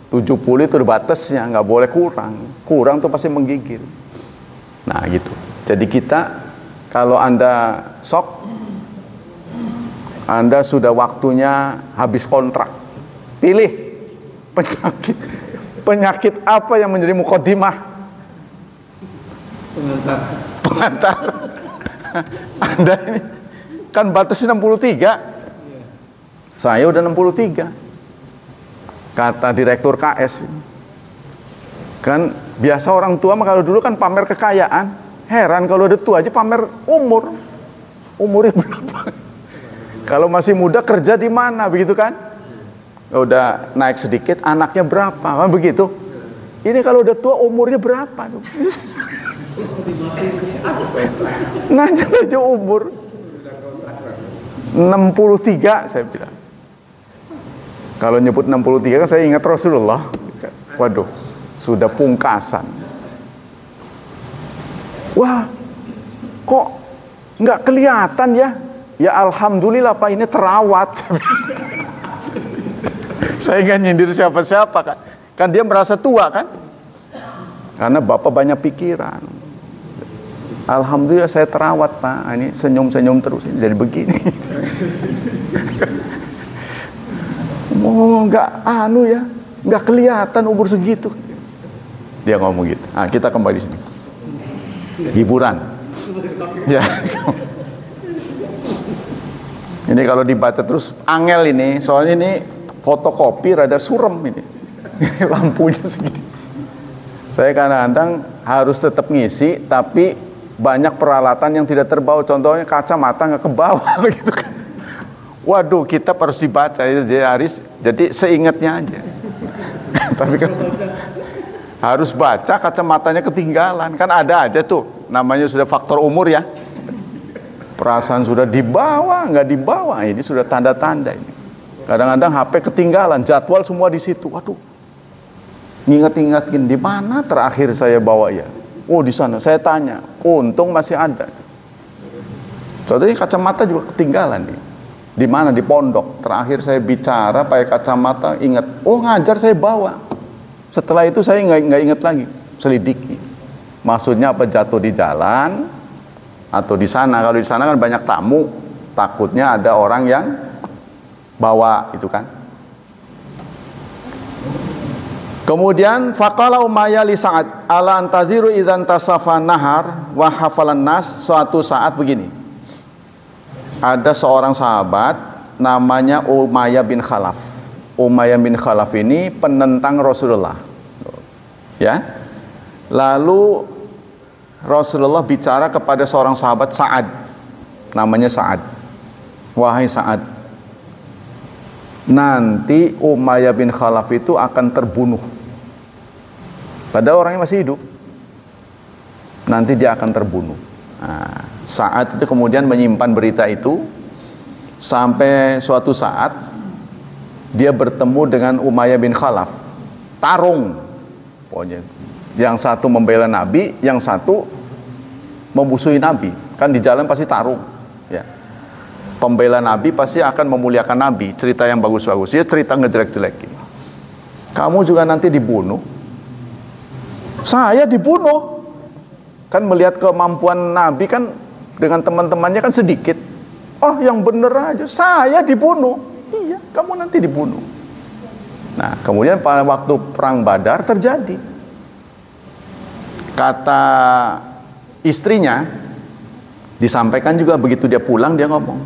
70 itu batasnya, nggak boleh kurang. Kurang tuh pasti menggigil. Nah gitu. Jadi kita, kalau Anda sok, Anda sudah waktunya habis kontrak. Pilih penyakit apa yang menjadi muqaddimah? Pengantar. Anda ini kan batasnya 63. Saya udah 63. Kata direktur KS. Kan biasa orang tua mah kalau dulu kan pamer kekayaan. Heran kalau udah tua aja pamer umur. Umurnya berapa? Kalau masih muda kerja di mana, begitu kan? Udah naik sedikit, anaknya berapa? Kan begitu. Ini kalau udah tua umurnya berapa tuh? Nanya aja umur. 63 saya bilang. Kalau nyebut 63 kan saya ingat Rasulullah. Waduh, sudah pungkasan. Wah, kok nggak kelihatan ya? Ya alhamdulillah Pak, ini terawat. Saya nggak nyindir siapa-siapa kan. Kan dia merasa tua kan? Karena Bapak banyak pikiran. Alhamdulillah saya terawat Pak. Ini senyum-senyum terus, ini jadi begini. Oh, nggak anu ya, nggak kelihatan umur segitu. Dia ngomong gitu. Nah, kita kembali sini. Hiburan. Ya. Ini kalau dibaca terus angel ini, soalnya ini fotokopi rada surem ini. Lampunya segini. Saya kadang-kadang harus tetap ngisi, tapi banyak peralatan yang tidak terbawa. Contohnya kacamata nggak ke bawah gitu kan. Waduh, kita harus dibaca jadi seingatnya aja. Tapi kan harus baca, kacamatanya ketinggalan. Kan ada aja tuh, namanya sudah faktor umur ya. Perasaan sudah dibawa, nggak dibawa, ini sudah tanda-tanda ini. Kadang-kadang HP ketinggalan, jadwal semua di situ. Waduh, nginget-ingetin di mana terakhir saya bawa ya. Oh di sana, saya tanya, untung masih ada. Contohnya kacamata juga ketinggalan nih. Di mana? Di pondok. Terakhir saya bicara pakai kacamata, ingat. Oh ngajar saya bawa. Setelah itu saya nggak ingat lagi. Selidiki. Maksudnya apa, jatuh di jalan atau di sana? Kalau di sana kan banyak tamu, takutnya ada orang yang bawa itu kan. Kemudian faqala Umayyah li Sa'ad ala antaziru idzan tasafa nahar wa hafalan nas. Suatu saat begini, ada seorang sahabat namanya Umayyah bin Khalaf. Umayyah bin Khalaf ini penentang Rasulullah. Ya. Lalu Rasulullah bicara kepada seorang sahabat Sa'ad. Namanya Sa'ad. Wahai Sa'ad, nanti Umayyah bin Khalaf itu akan terbunuh. Padahal orangnya masih hidup. Nanti dia akan terbunuh. Nah, Sa'ad itu kemudian menyimpan berita itu sampai suatu saat dia bertemu dengan Umayyah bin Khalaf. Tarung. Pokoknya yang satu membela Nabi, yang satu memusuhi Nabi. Kan di jalan pasti tarung. Ya. Pembela Nabi pasti akan memuliakan Nabi. Cerita yang bagus-bagus. Dia cerita ngejelek-jelekin. Kamu juga nanti dibunuh. Saya dibunuh. Kan melihat kemampuan Nabi kan dengan teman-temannya kan sedikit. Oh yang bener aja, saya dibunuh. Iya, kamu nanti dibunuh. Nah kemudian pada waktu perang Badar terjadi. Kata istrinya, disampaikan juga begitu dia pulang, dia ngomong,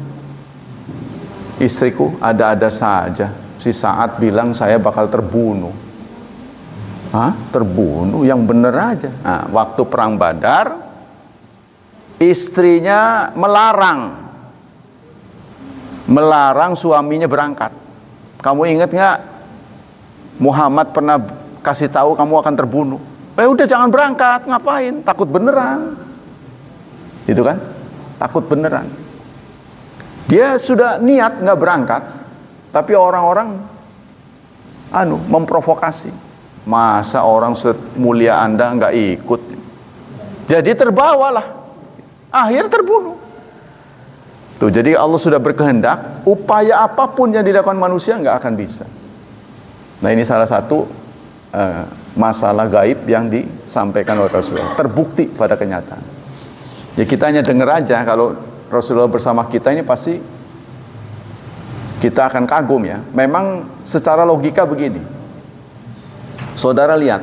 istriku ada-ada saja, si Sa'ad bilang saya bakal terbunuh. Hah? Terbunuh? Yang bener aja. Nah, waktu perang Badar, istrinya melarang suaminya berangkat. Kamu ingat nggak Muhammad pernah kasih tahu kamu akan terbunuh? Udah jangan berangkat, ngapain? Takut beneran. Itu kan? Takut beneran. Dia sudah niat nggak berangkat, tapi orang-orang memprovokasi. Masa orang semulia Anda nggak ikut? Jadi terbawalah. Akhir terbunuh. Tuh, jadi Allah sudah berkehendak, upaya apapun yang dilakukan manusia nggak akan bisa. Nah, ini salah satu masalah gaib yang disampaikan oleh Rasulullah, terbukti pada kenyataan. Ya kita hanya dengar aja, kalau Rasulullah bersama kita ini pasti kita akan kagum ya. Memang secara logika begini, saudara lihat,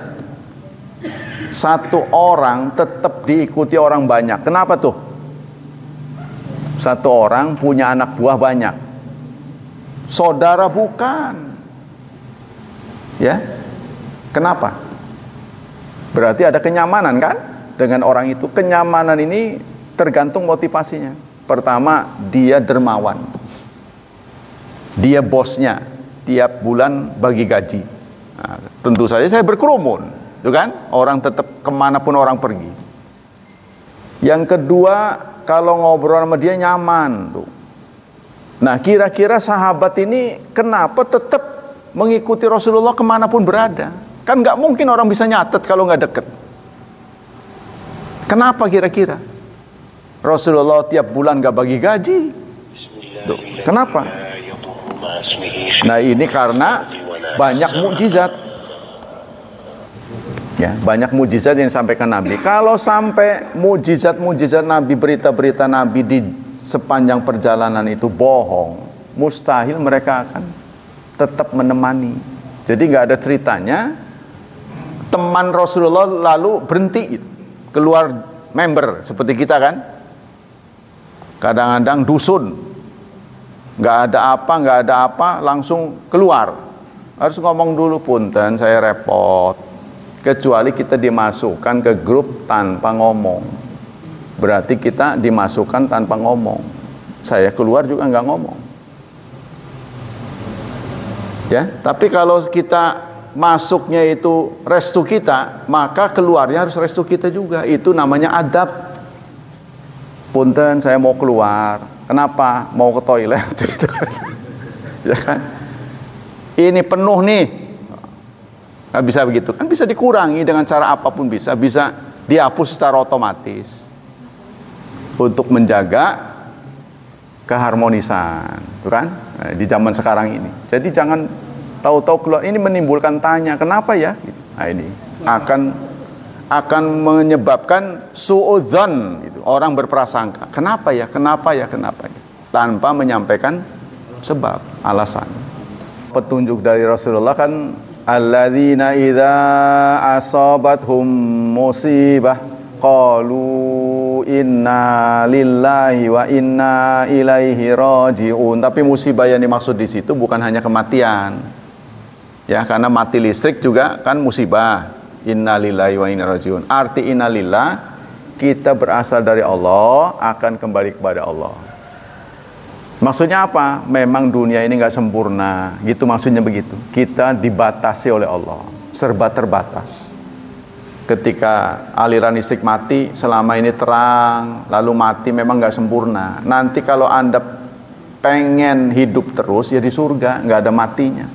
satu orang tetap diikuti orang banyak. Kenapa tuh? Satu orang punya anak buah banyak, saudara bukan, ya. Kenapa? Berarti ada kenyamanan kan dengan orang itu. Kenyamanan ini tergantung motivasinya. Pertama, dia dermawan, dia bosnya, tiap bulan bagi gaji. Nah, tentu saja saya berkerumun, itu kan? Orang tetap kemanapun orang pergi. Yang kedua, kalau ngobrol sama dia nyaman tuh. Nah, kira-kira sahabat ini kenapa tetap mengikuti Rasulullah kemanapun berada? Kan nggak mungkin orang bisa nyatet kalau nggak deket. Kenapa kira-kira Rasulullah tiap bulan nggak bagi gaji? Tuh, kenapa? Nah, ini karena banyak mukjizat. Ya, banyak mukjizat yang disampaikan Nabi. Kalau sampai mukjizat-mukjizat Nabi, berita-berita Nabi di sepanjang perjalanan itu bohong, mustahil mereka akan tetap menemani. Jadi nggak ada ceritanya teman Rasulullah lalu berhenti keluar member seperti kita kan. Kadang-kadang dusun, nggak ada apa langsung keluar. Harus ngomong dulu, punten saya repot. Kecuali kita dimasukkan ke grup tanpa ngomong, berarti kita dimasukkan tanpa ngomong. Saya keluar juga nggak ngomong. Ya, tapi kalau kita masuknya itu restu kita, maka keluarnya harus restu kita juga. Itu namanya adab. Punten saya mau keluar. Kenapa? Mau ke toilet. Ya kan? Ini penuh nih. Nggak bisa begitu. Kan bisa dikurangi dengan cara apapun bisa dihapus secara otomatis. Untuk menjaga keharmonisan, kan? Nah, di zaman sekarang ini. Jadi jangan tahu-tahu keluar, ini menimbulkan tanya, kenapa ya? Nah, ini akan menyebabkan suudzon, gitu. Orang berprasangka, kenapa ya, tanpa menyampaikan sebab, alasan. Petunjuk dari Rasulullah kan, alladzina idza asabathum musibah qalu inna lillahi wa inna ilaihi raji'un. Tapi musibah yang dimaksud di situ bukan hanya kematian. Ya, karena mati listrik juga kan musibah. Inna lillahi wa inna raji'un. Arti inna lillah, kita berasal dari Allah, akan kembali kepada Allah. Maksudnya apa? Memang dunia ini nggak sempurna, gitu maksudnya begitu. Kita dibatasi oleh Allah, serba terbatas. Ketika aliran listrik mati, selama ini terang, lalu mati, memang nggak sempurna. Nanti kalau Anda pengen hidup terus, ya di surga, nggak ada matinya.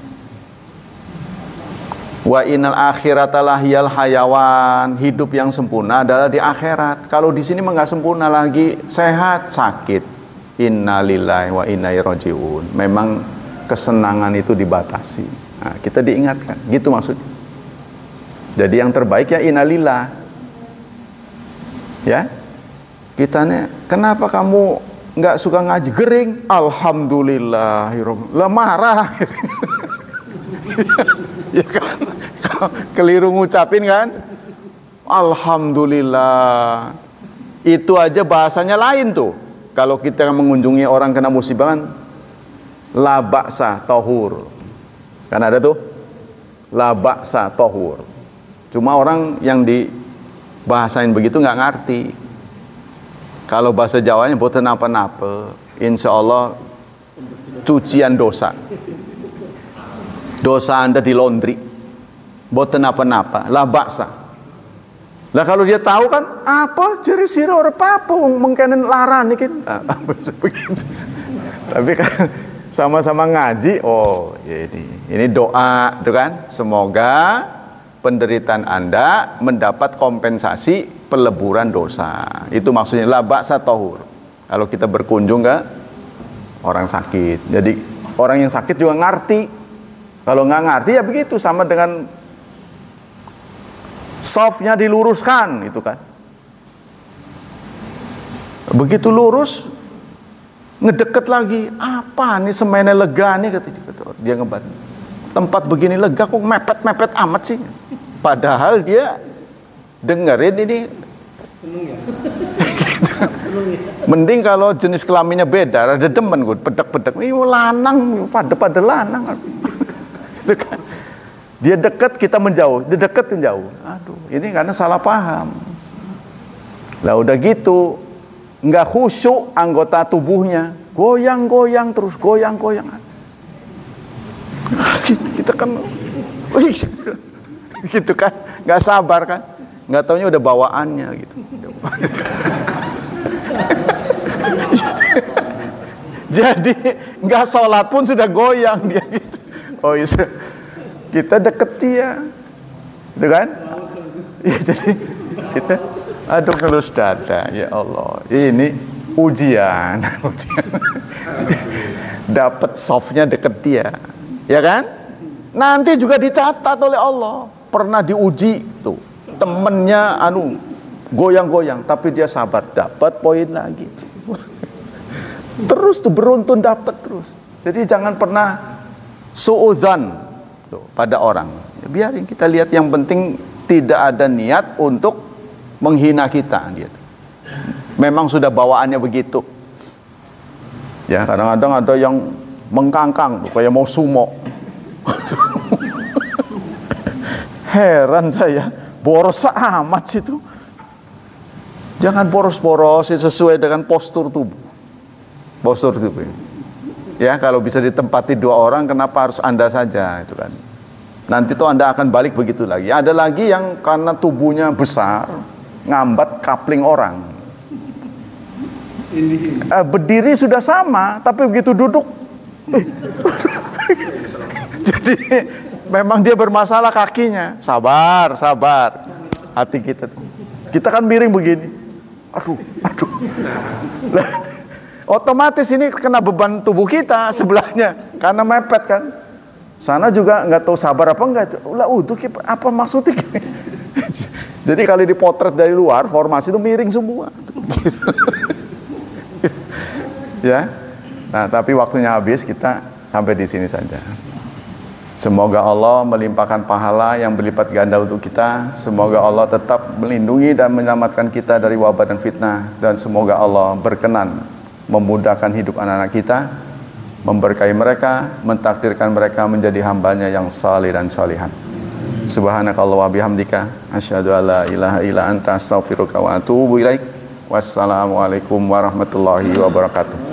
Wa innal akhirata lahiyal hayawan, hidup yang sempurna adalah di akhirat. Kalau di sini nggak sempurna lagi, sehat, sakit. Inna lillahi wa inna ilaihi raji'un. Memang kesenangan itu dibatasi. Nah, kita diingatkan, gitu maksudnya. Jadi yang terbaik ya innalillah. Ya, kita nih, kenapa kamu nggak suka ngaji? Gering, alhamdulillah. Lah marah. Ya kan, keliru ngucapin kan? Alhamdulillah. Itu aja bahasanya lain tuh. Kalau kita mengunjungi orang kena musibah kan, la ba'sa tahur. Kan ada tuh, la ba'sa tahur. Cuma orang yang dibahasain begitu nggak ngerti. Kalau bahasa Jawanya boten napa-napa, insya Allah cucian dosa. dosa Anda di laundry, boten apa-apa, lah baksa. Lah kalau dia tahu kan, apa jadi sira ora apa-apa wong mengkenen laran iki. Begitu. Tapi kan sama-sama ngaji, oh ya ini doa itu kan, semoga penderitaan Anda mendapat kompensasi peleburan dosa. Itu maksudnya la ba'sa tahur. Kalau kita berkunjung ke orang sakit, jadi orang yang sakit juga ngerti. Kalau nggak ngerti ya begitu, sama dengan softnya diluruskan itu kan. Begitu lurus, ngedeket lagi, apa nih semennya lega nih kata dia ngebat. Tempat begini lega kok mepet-mepet amat sih. Padahal dia dengerin ini. Mending kalau jenis kelaminnya beda, ada demen gue, pedek-pedek. Ini lanang, pada lanang. Itu kan. Dia dekat, kita menjauh. Dia dekat, menjauh. Aduh, ini karena salah paham. Lah udah gitu, nggak khusyuk anggota tubuhnya, goyang-goyang terus, goyang-goyang. Kita kan, gitu kan, nggak sabar kan, nggak taunya udah bawaannya gitu. Jadi nggak sholat pun sudah goyang dia gitu. Oh iya, kita deket dia, itu kan? Ya jadi kita, aduh ngelus dada, ya Allah, ini ujian. Dapat softnya deket dia, ya kan? Nanti juga dicatat oleh Allah. Pernah diuji tuh, temennya goyang-goyang, tapi dia sabar, dapat poin lagi. Terus tuh beruntun dapat terus. Jadi jangan pernah suudzan pada orang. Ya, biarin kita lihat, yang penting tidak ada niat untuk menghina kita gitu. Memang sudah bawaannya begitu. Ya, kadang-kadang ada yang mengkangkang kayak mau sumo. Heran saya, boros amat situ. Jangan boros-boros, sesuai dengan postur tubuh. Postur tubuh. Ya, kalau bisa ditempati 2 orang, kenapa harus Anda saja itu kan? Nanti tuh Anda akan balik begitu lagi. Ada lagi yang karena tubuhnya besar, ngambat kapling orang. Berdiri sudah sama, tapi begitu duduk, jadi memang dia bermasalah kakinya. Sabar, sabar. Hati kita kan miring begini. Aduh. Otomatis ini kena beban tubuh kita sebelahnya karena mepet kan. Sana juga nggak tahu sabar apa enggak. Ulah apa maksudnya? Jadi kalau dipotret dari luar, formasi itu miring semua. Gitu. Ya. Nah, tapi waktunya habis, kita sampai di sini saja. Semoga Allah melimpahkan pahala yang berlipat ganda untuk kita. Semoga Allah tetap melindungi dan menyelamatkan kita dari wabah dan fitnah. Dan semoga Allah berkenan memudahkan hidup anak-anak kita, memberkahi mereka, mentakdirkan mereka menjadi hambanya yang saleh dan salihan. Subhanakallah wa bihamdika, asyhadu an la ilaha illa anta, astaghfiruka wa atubu ilaik. Wassalamualaikum warahmatullahi wabarakatuh.